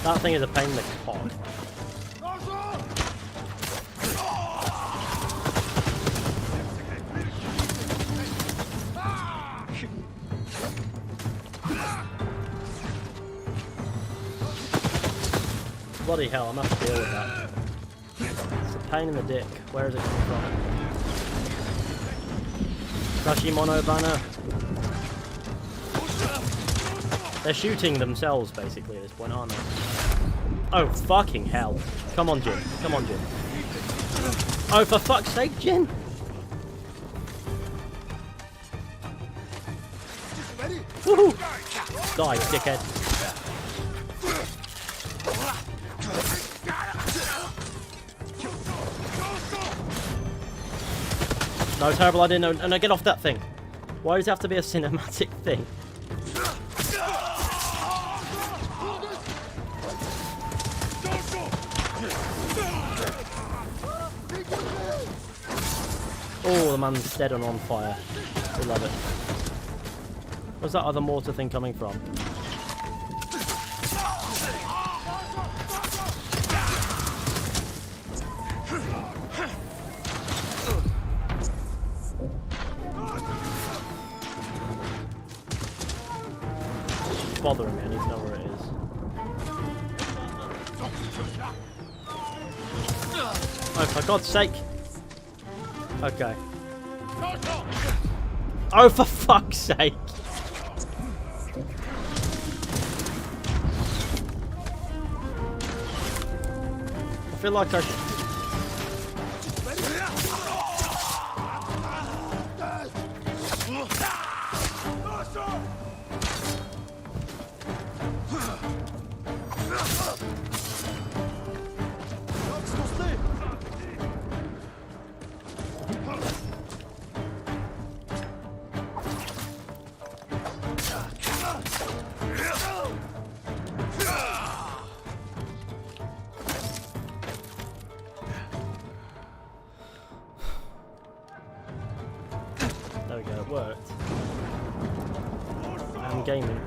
That thing is a pain in the cock. Bloody hell, I'm gonna have to deal with that. It's a pain in the dick. Where is it coming from? Tsushima banner. They're shooting themselves, basically, at this point, aren't they? Oh, fucking hell. Come on, Jin. Come on, Jin. Oh, for fuck's sake, Jin! Woohoo! Die, dickhead. No, terrible idea, no, no, get off that thing. Why does it have to be a cinematic thing? Oh, the man's dead and on fire. We love it. Where's that other mortar thing coming from? It's bothering me, I need to know where it is. Oh, for God's sake! Okay. Oh, for fuck's sake! I feel like I should... There we go, it worked. I'm gaming.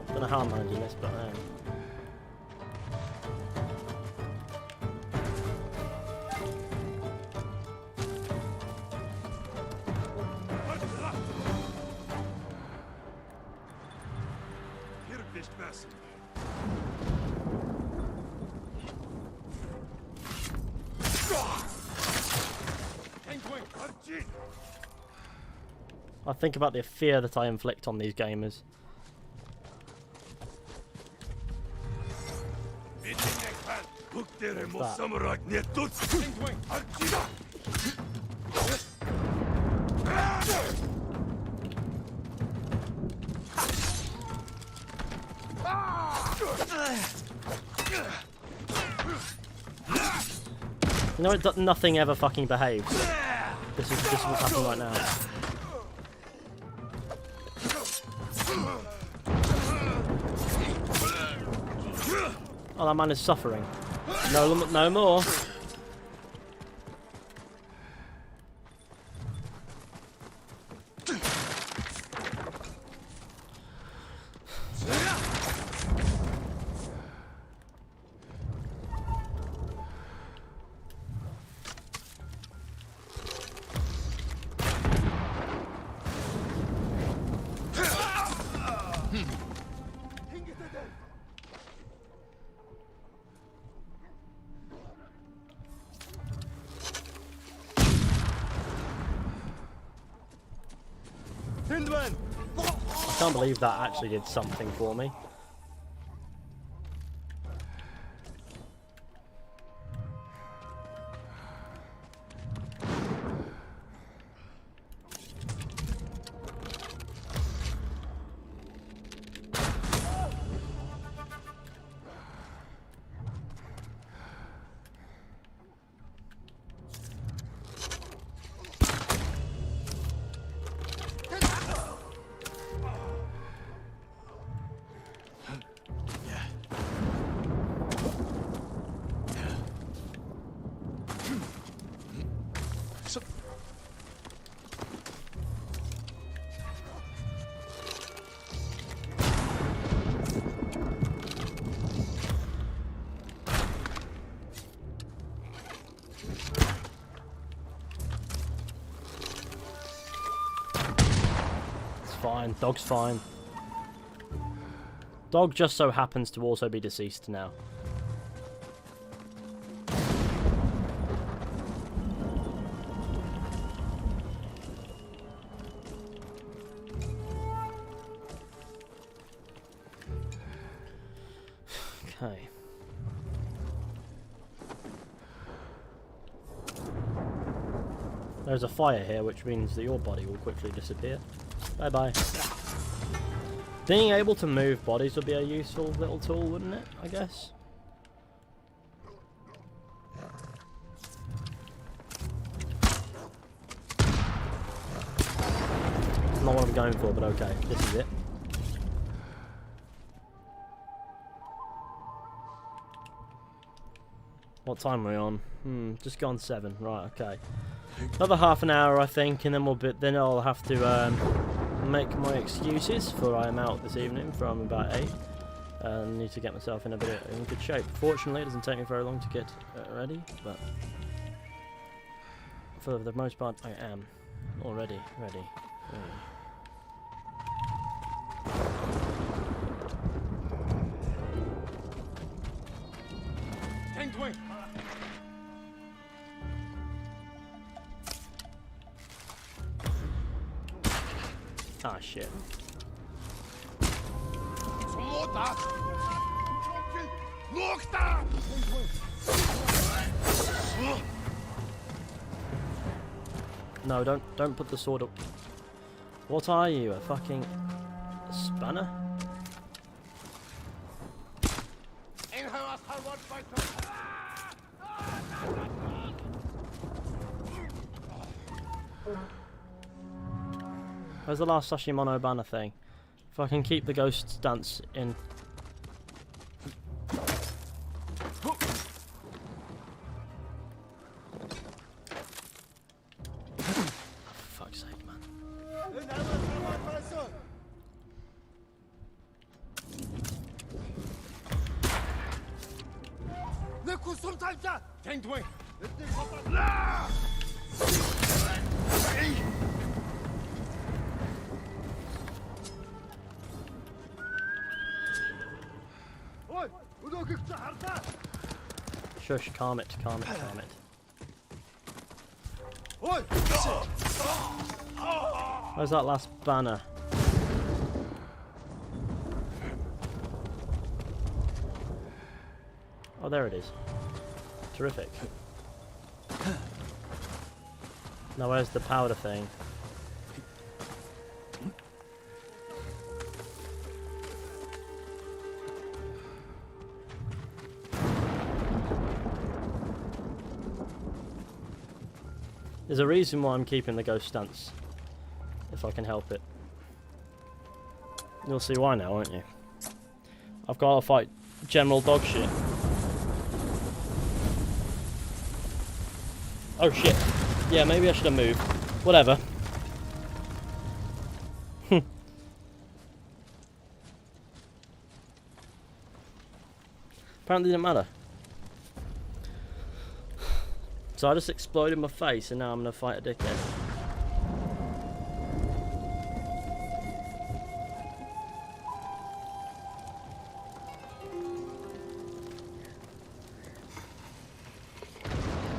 Don't know how I'm managing this, but I am. I think about the fear that I inflict on these gamers. You know, nothing ever fucking behaves. This is what's happening right now. Oh, that man is suffering. No more. I can't believe that actually did something for me. fine. Dog's fine. Dog just so happens to also be deceased now. Okay. There's a fire here, which means that your body will quickly disappear. Bye-bye. Being able to move bodies would be a useful little tool, wouldn't it? I guess. Not what I'm going for, but okay. This is it. What time are we on? Just gone 7. Right, okay. Another half an hour, I think, and then I'll have to make my excuses for I am out this evening from about 8. And need to get myself in good shape. Fortunately, it doesn't take me very long to get ready, but for the most part, I am already ready. Ah, shit. No, don't put the sword up. What are you, a fucking spanner? Where's the last Tsushima banner thing? If I can keep the ghost stance in. For fuck's sake, man. Shush, calm it, calm it, calm it. Where's that last banner? Oh, there it is. Terrific. Now where's the powder thing? There's a reason why I'm keeping the ghost stance, if I can help it. You'll see why now, won't you? I've got to fight general dog shit. Oh shit. Yeah, maybe I should have moved. Whatever. Apparently didn't matter. So I just exploded my face and now I'm gonna fight a dickhead.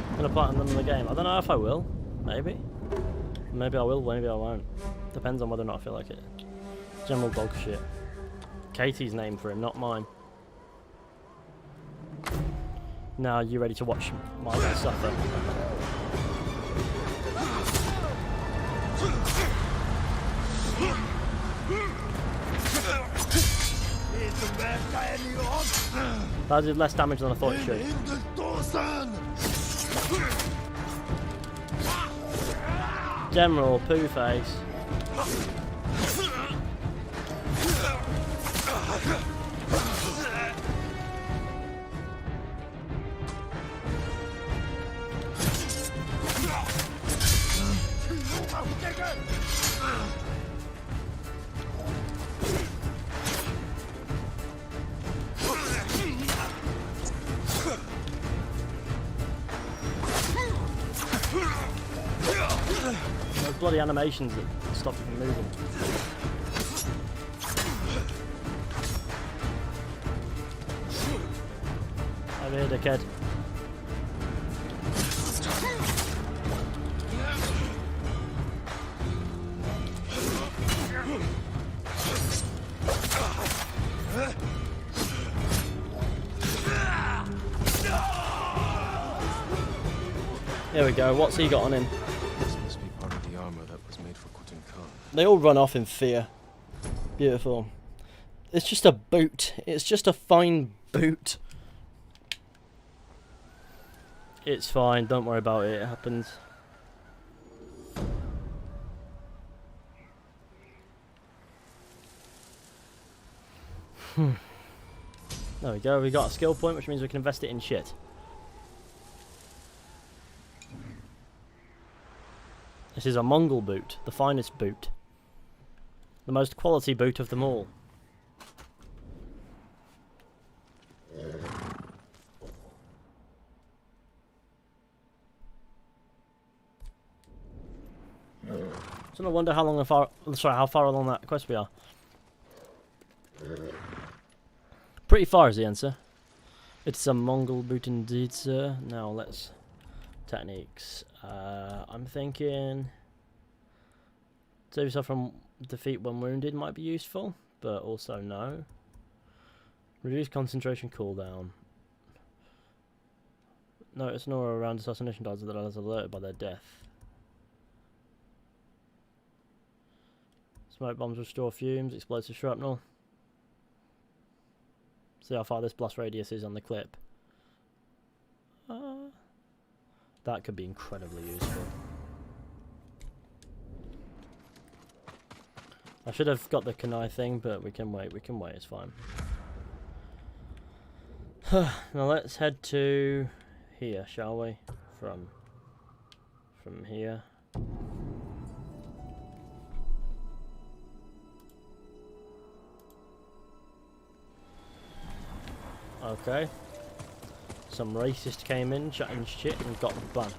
I'm gonna fight them in the game. I don't know if I will. Maybe. Maybe I will, maybe I won't. Depends on whether or not I feel like it. General dog shit. Katie's name for him, not mine. Now, you ready to watch my guy suffer? That did less damage than I thought it should. General poo face. Those bloody animations that stop you from moving. Over here, dickhead. There we go. What's he got on him? This must be part of the armor that was made for Kutin Khan. They all run off in fear. Beautiful. It's just a boot. It's just a fine boot. It's fine. Don't worry about it. It happens. There we go. We got a skill point, which means we can invest it in shit. This is a Mongol boot, the finest boot. The most quality boot of them all. So I wonder how far along that quest we are. Pretty far is the answer. It's a Mongol boot indeed, sir. Now let's... Techniques. I'm thinking... Save yourself from defeat when wounded might be useful, but also no. Reduce concentration cooldown. Notice an aura around assassination targets that is alerted by their death. Smoke bombs restore fumes, explosive shrapnel. See how far this blast radius is on the clip. That could be incredibly useful. I should have got the Kanai thing, but we can wait, it's fine. Now let's head to here, shall we? From here. Okay. Some racist came in, chatting shit, and got banned.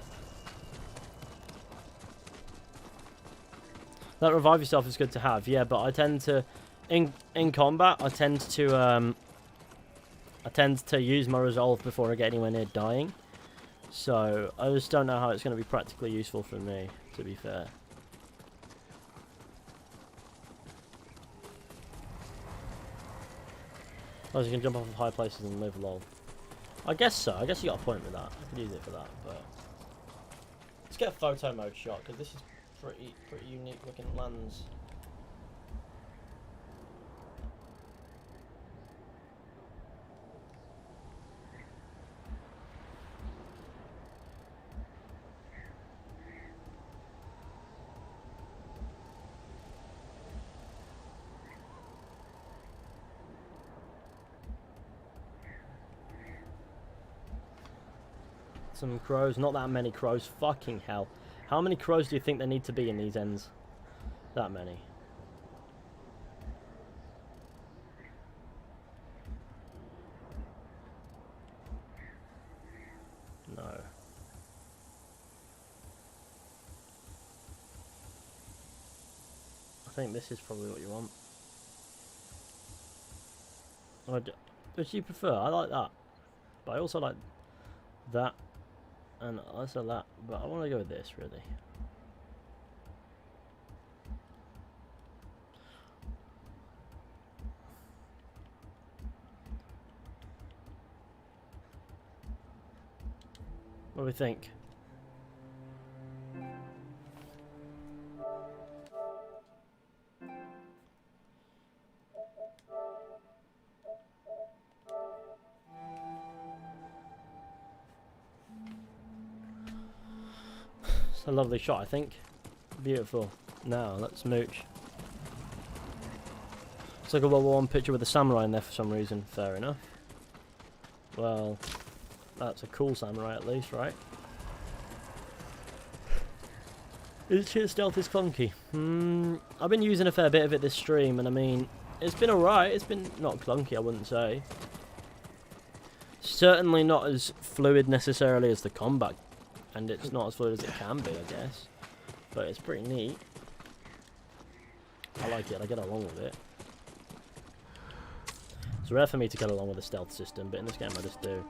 That revive yourself is good to have, yeah, but I tend to, in combat, I tend to use my resolve before I get anywhere near dying. So I just don't know how it's going to be practically useful for me, to be fair. Oh, you can jump off of high places and live lol. I guess so. I guess you got a point with that. I could use it for that, but let's get a photo mode shot because this is pretty unique looking lands. Some crows, not that many crows, fucking hell. How many crows do you think there need to be in these ends? That many. No. I think this is probably what you want. Which do you prefer? I like that. But I also like that. And also that, but I want to go with this, really. What do we think? A lovely shot, I think. Beautiful. Now, let's mooch. It's like a World War I picture with a samurai in there for some reason. Fair enough. Well, that's a cool samurai at least, right? Is shit stealth is clunky? I've been using a fair bit of it this stream, and I mean, it's been alright. It's been not clunky, I wouldn't say. Certainly not as fluid necessarily as the combat. And it's not as fluid as it can be, I guess. But it's pretty neat. I like it, I get along with it. It's rare for me to get along with the stealth system, but in this game I just do.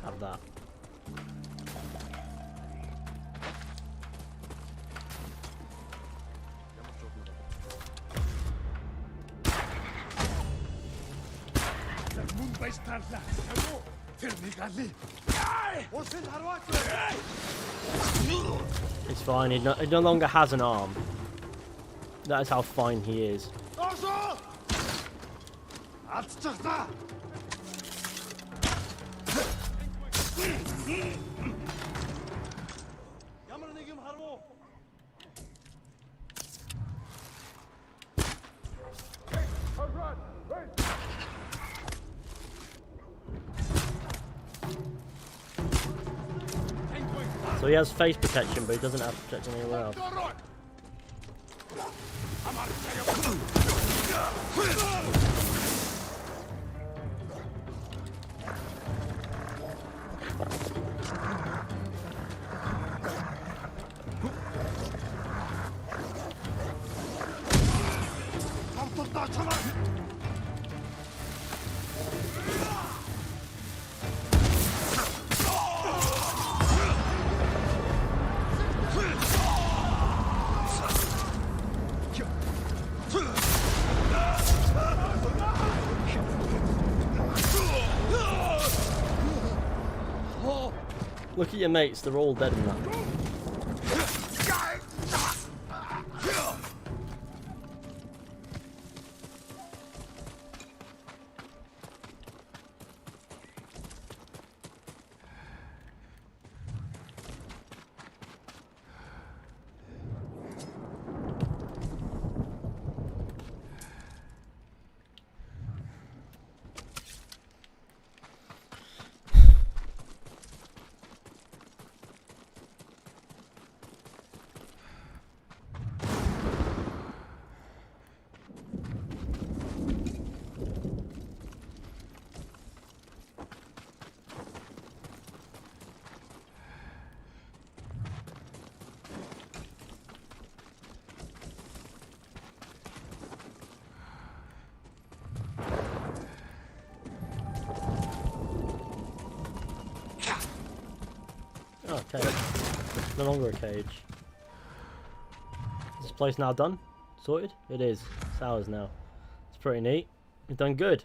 Have that. It's fine. He no longer has an arm. That is how fine he is. So he has face protection, but he doesn't have protection anywhere else. Look at your mates, they're all dead in that. Oh, cage. No longer a cage. Is this place now done? Sorted? It is. It's ours now. It's pretty neat. We've done good.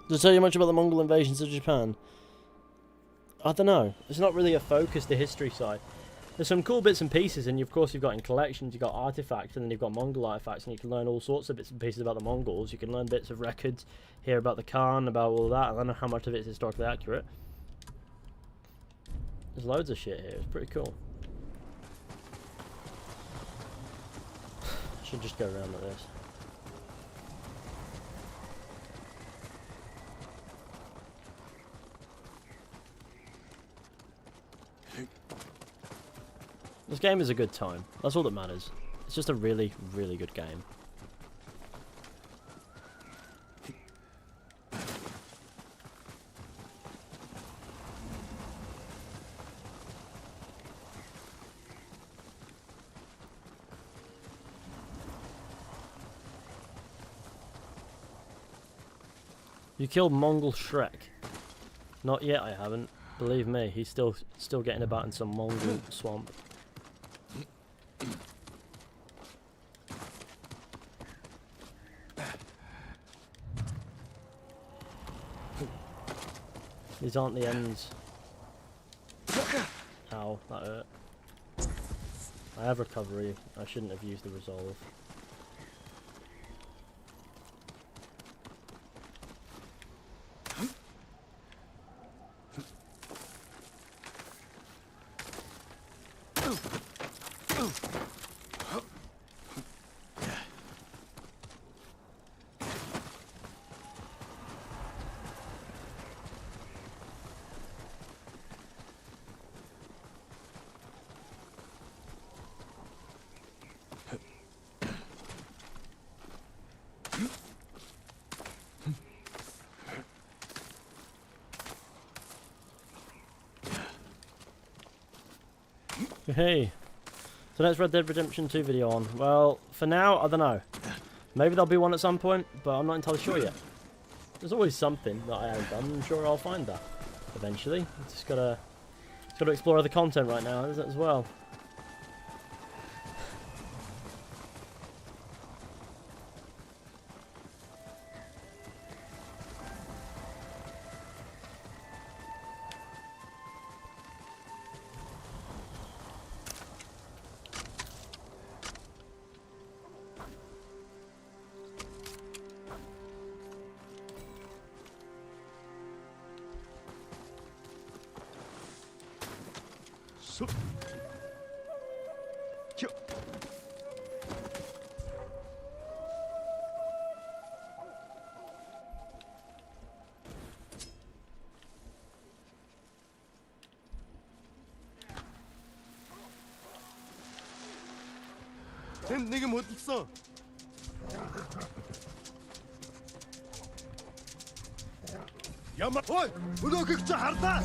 Does it tell you much about the Mongol invasions of Japan? I don't know. It's not really a focus, the history side. There's some cool bits and pieces, and of course you've got in collections, you've got artifacts, and then you've got Mongol artifacts, and you can learn all sorts of bits and pieces about the Mongols. You can learn bits of records, hear about the Khan, about all that. I don't know how much of it is historically accurate. There's loads of shit here. It's pretty cool. I should just go around like this. This game is a good time. That's all that matters. It's just a really, really good game. You killed Mongol Shrek. Not yet, I haven't. Believe me, he's still getting about in some Mongol swamp. These aren't the ends. Ow, that hurt. I have recovery. I shouldn't have used the resolve. Hey, So next Red Dead Redemption 2 video on. Well, for now, I don't know. Maybe there'll be one at some point, but I'm not entirely sure yet. There's always something that I haven't done. I'm sure I'll find that eventually. Just gotta explore other content right now, isn't it, as well? 쟤 내게 못 있어. 야마, 어이, 우리 그저 하르다.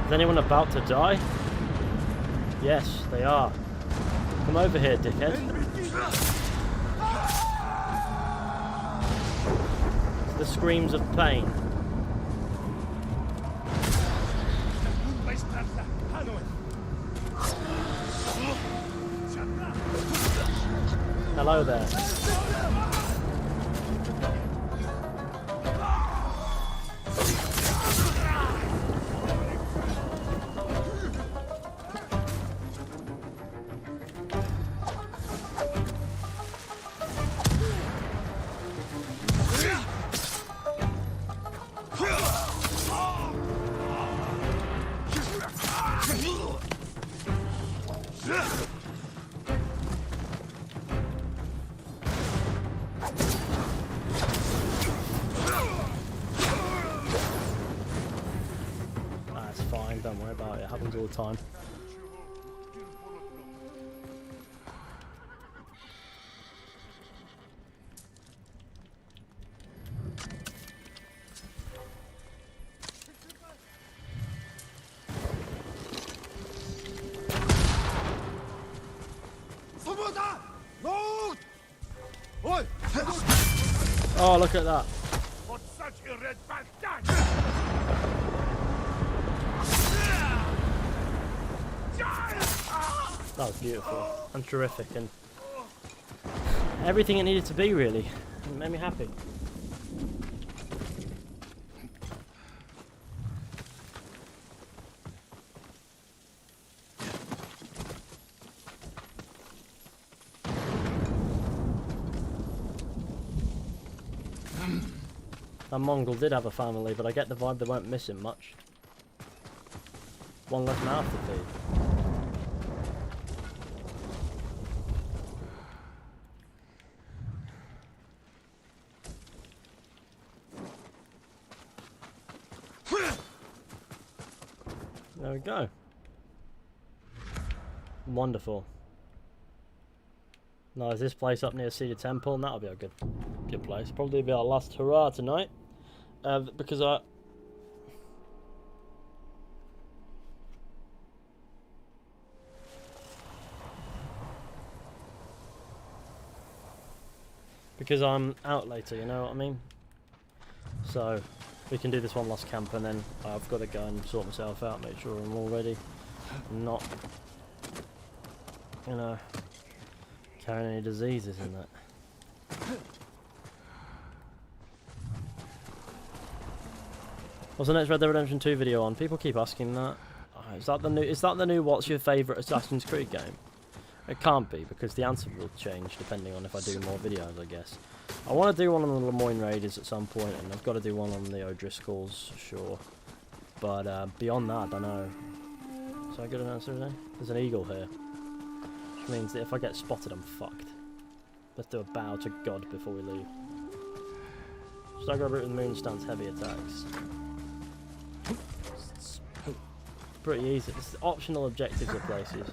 Is anyone about to die? Yes, they are. Come over here, dickhead. It's the screams of pain. Hello there. That's fine, don't worry about it, it happens all the time. Oh, look at that. That was beautiful and terrific and everything it needed to be, really. It made me happy. That Mongol did have a family, but I get the vibe they weren't missing much. One less mouth to feed. There we go. Wonderful. Now, is this place up near Cedar Temple? And that'll be a good place. Probably be our last hurrah tonight. Because I'm out later, you know what I mean? So we can do this one last camp and then I've got to go and sort myself out, make sure I'm all ready. I'm not, you know, carrying any diseases in that. What's the next Red Dead Redemption 2 video on? People keep asking that. Oh, is that the new what's your favourite Assassin's Creed game? It can't be, because the answer will change depending on if I do more videos, I guess. I want to do one on the Lemoyne Raiders at some point, and I've got to do one on the O'Driscolls, sure. But beyond that, I don't know. Is that a good answer today? There's an eagle here. means that if I get spotted, I'm fucked. Let's do a bow to God before we leave. Stagger root with moon stance heavy attacks. It's pretty easy. It's optional objectives at places.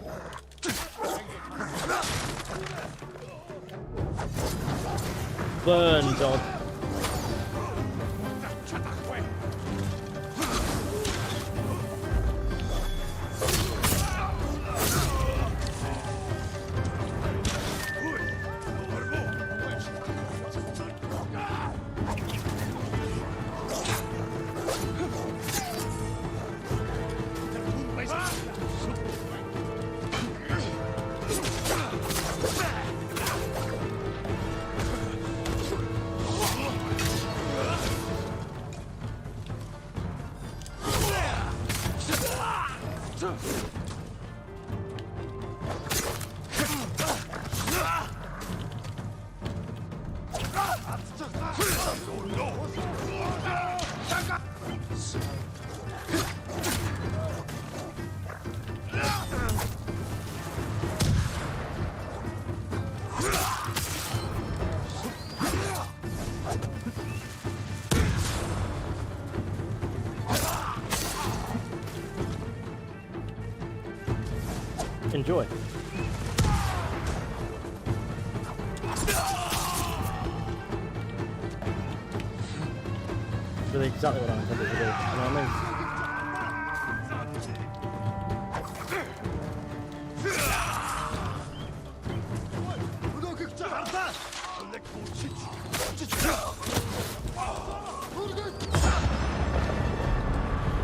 Burn, dog. Enjoy. Really exactly what I intended to do, you know what I mean?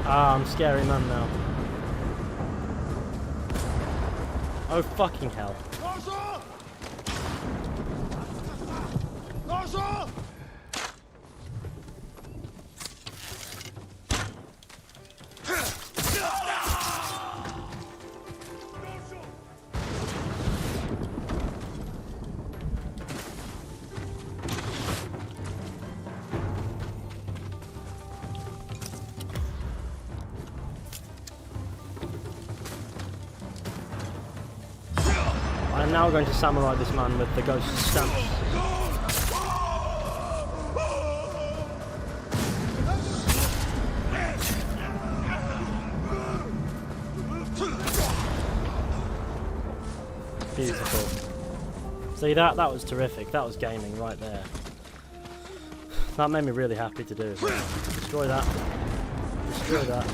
Ah, I'm scary man now. Oh fucking hell. I'm now going to samurai this man with the ghost stamp. Beautiful. See that? That was terrific. That was gaming right there. That made me really happy to do. Destroy that. Destroy that.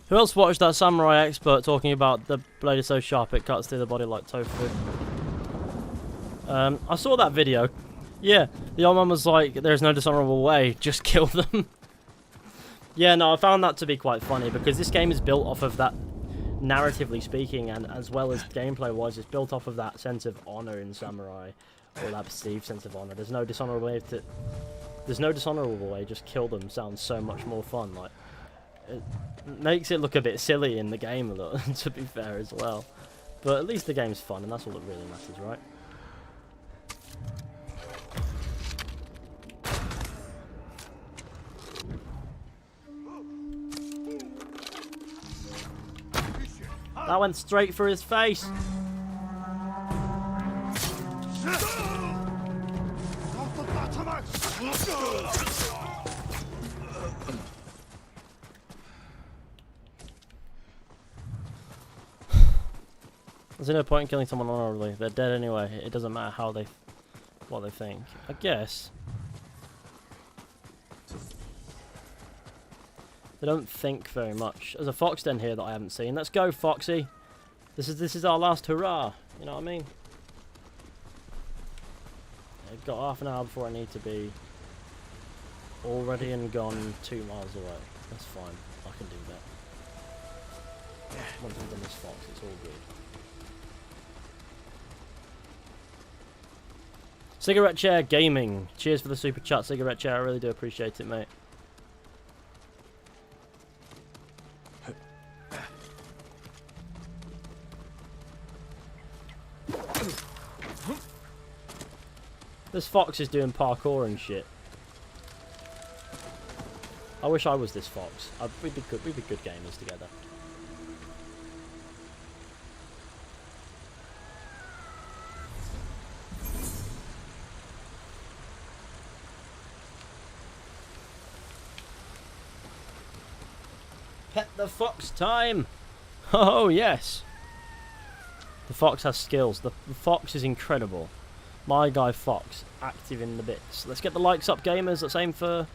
Who else watched that samurai expert talking about the blade is so sharp it cuts through the body like tofu? I saw that video. Yeah, the old man was like, there's no dishonorable way, just kill them. Yeah, no, I found that to be quite funny because this game is built off of that, narratively speaking, and as well as gameplay-wise, it's built off of that sense of honor in samurai, or that perceived sense of honor. There's no dishonorable way to... There's no dishonorable way, just kill them sounds so much more fun, like... It makes it look a bit silly in the game a little, to be fair as well. But at least the game's fun, and that's all that really matters, right? That went straight for his face! There's no point in killing someone honorably. They're dead anyway. It doesn't matter how they, what they think. I guess. They don't think very much. There's a fox den here that I haven't seen. Let's go, Foxy. This is our last hurrah. You know what I mean? I've got half an hour before I need to be already and gone 2 miles away. That's fine. I can do that. Once we've done this fox, it's all good. Cigarette Chair Gaming. Cheers for the super chat, Cigarette Chair. I really do appreciate it, mate. This fox is doing parkour and shit. I wish I was this fox. We'd be good. We'd be good gamers together. Pet the fox time! Oh yes! The fox has skills. The fox is incredible. My guy Fox, active in the bits. Let's get the likes up, gamers. Let's aim for,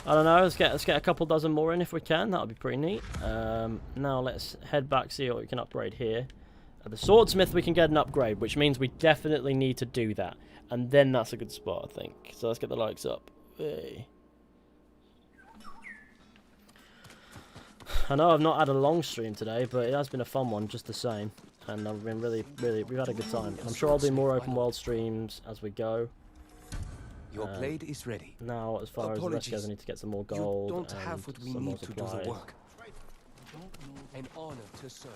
I don't know, let's get a couple dozen more in if we can. That would be pretty neat. Now let's head back, see what we can upgrade here. At the swordsmith we can get an upgrade, which means we definitely need to do that. And then that's a good spot, I think. So let's get the likes up. Hey. I know I've not had a long stream today, but it has been a fun one just the same. And I've been really, we've had a good time. I'm sure I'll do more open world streams as we go. Your blade is ready. Now, as far as the rest goes, I need to get some more gold. You don't have what we need to do the work. An honor to serve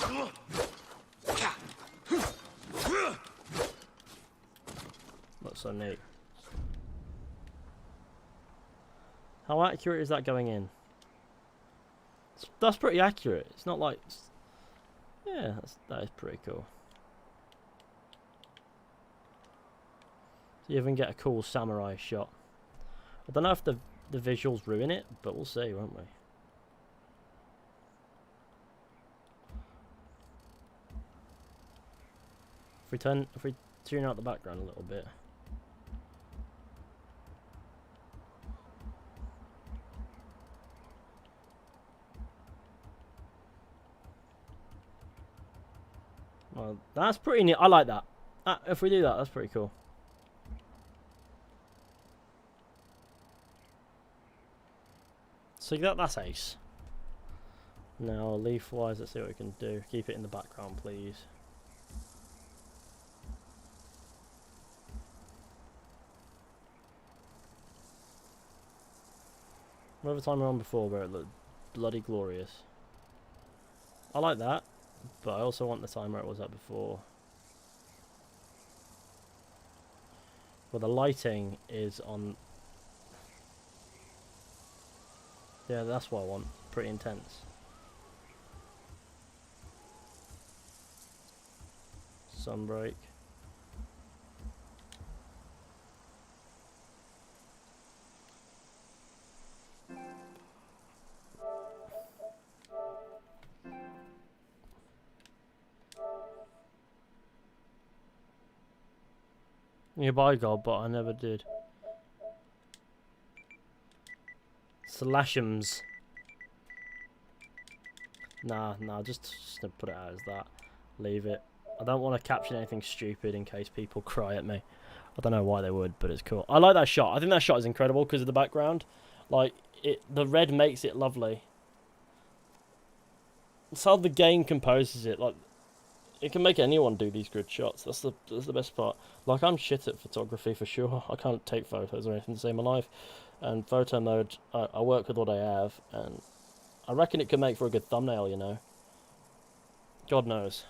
you. That's so neat. How accurate is that going in? That's pretty accurate. It's not like... Yeah, that is pretty cool. So you even get a cool samurai shot. I don't know if the visuals ruin it, but we'll see, won't we? If we tune out the background a little bit. Well, that's pretty neat. I like that. If we do that, that's pretty cool. So that's ace. Now, leaf-wise, let's see what we can do. Keep it in the background, please. Whatever time we were on before, where it looked bloody glorious. I like that. But I also want the time where it was at before. Well, the lighting is on... Yeah, that's what I want. Pretty intense. Sunbreak. You buy gold, but I never did. Slash'ems. Nah, just gonna put it out as that. Leave it. I don't want to caption anything stupid in case people cry at me. I don't know why they would, but it's cool. I like that shot. I think that shot is incredible because of the background. Like, the red makes it lovely. It's how the game composes it. Like, it can make anyone do these good shots. That's the best part. Like, I'm shit at photography for sure. I can't take photos or anything to save my life. And photo mode, I work with what I have, and I reckon it could make for a good thumbnail, you know. God knows.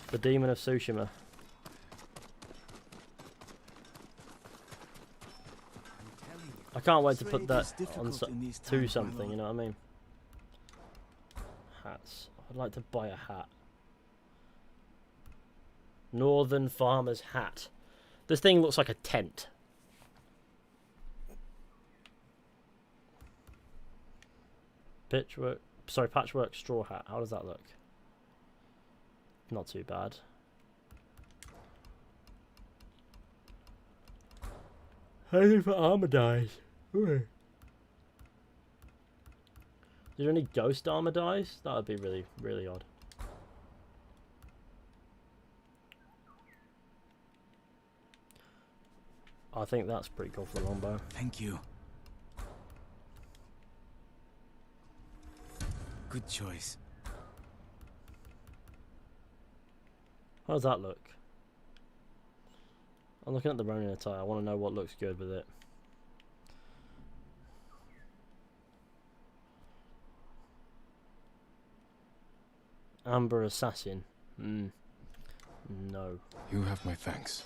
The Demon of Tsushima. I can't wait to put that on to something, you know what I mean? Hats. I'd like to buy a hat. Northern Farmer's Hat. This thing looks like a tent. Patchwork straw hat. How does that look? Not too bad. Anything for armor dies. Is there any ghost armor dies? That would be really, really odd. I think that's pretty cool for the longbow. Thank you. Good choice. How does that look? I'm looking at the Ronin attire. I want to know what looks good with it. Amber Assassin. No. You have my thanks.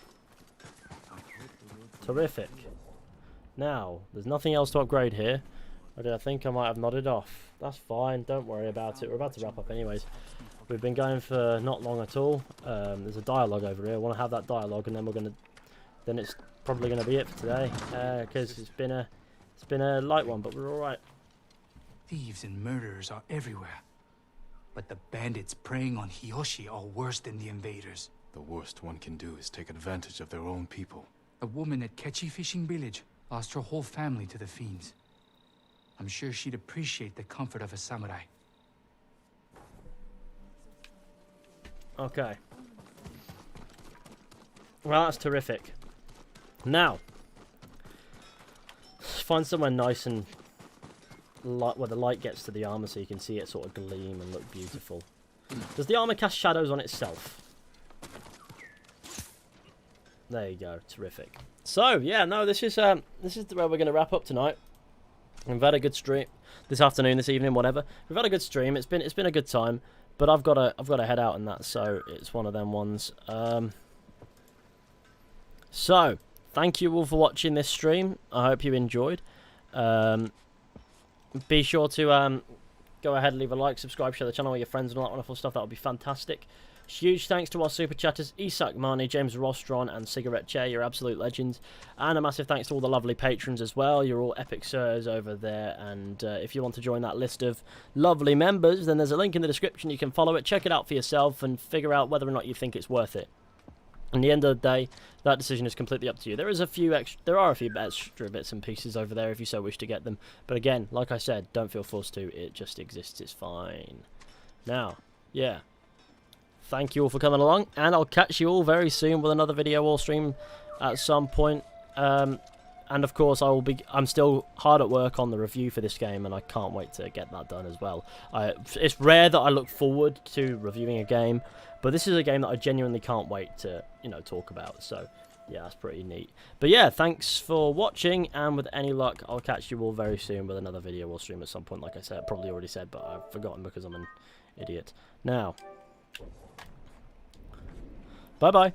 Terrific. Now, there's nothing else to upgrade here. I think I might have nodded off. That's fine, don't worry about it. We're about to wrap up anyways. We've been going for not long at all. There's a dialogue over here. I want to have that dialogue, and then then it's probably gonna be it for today. Because it's been a light one, but we're all right. Thieves and murderers are everywhere. But the bandits preying on Hiyoshi are worse than the invaders. The worst one can do is take advantage of their own people. A woman at Kechi Fishing Village lost her whole family to the fiends. I'm sure she'd appreciate the comfort of a samurai. Okay. Well, that's terrific. Now, find somewhere nice and light where the light gets to the armor so you can see it sort of gleam and look beautiful. Does the armor cast shadows on itself? There you go. Terrific. So, yeah, no, this is where we're going to wrap up tonight. We've had a good stream this afternoon, this evening, whatever. We've had a good stream. It's been a good time, but I've got to head out in that, so it's one of them ones. So, thank you all for watching this stream. I hope you enjoyed. Be sure to go ahead and leave a like, subscribe, share the channel with your friends and all that wonderful stuff. That would be fantastic. Huge thanks to our super chatters, Isak Marnie, James Rostron, and Cigarette Chair. You're absolute legends. And a massive thanks to all the lovely patrons as well. You're all epic sirs over there. And if you want to join that list of lovely members, then there's a link in the description. You can follow it, check it out for yourself, and figure out whether or not you think it's worth it. At the end of the day, that decision is completely up to you. There are a few extra bits and pieces over there if you so wish to get them. But again, like I said, don't feel forced to. It just exists. It's fine. Now, yeah. Thank you all for coming along, and I'll catch you all very soon with another video or stream at some point. And of course, I'm still hard at work on the review for this game, and I can't wait to get that done as well. It's rare that I look forward to reviewing a game, but this is a game that I genuinely can't wait to, talk about. So, yeah, that's pretty neat. But yeah, thanks for watching, and with any luck, I'll catch you all very soon with another video or stream at some point. Like I said, probably already said, but I've forgotten because I'm an idiot. Now, bye-bye.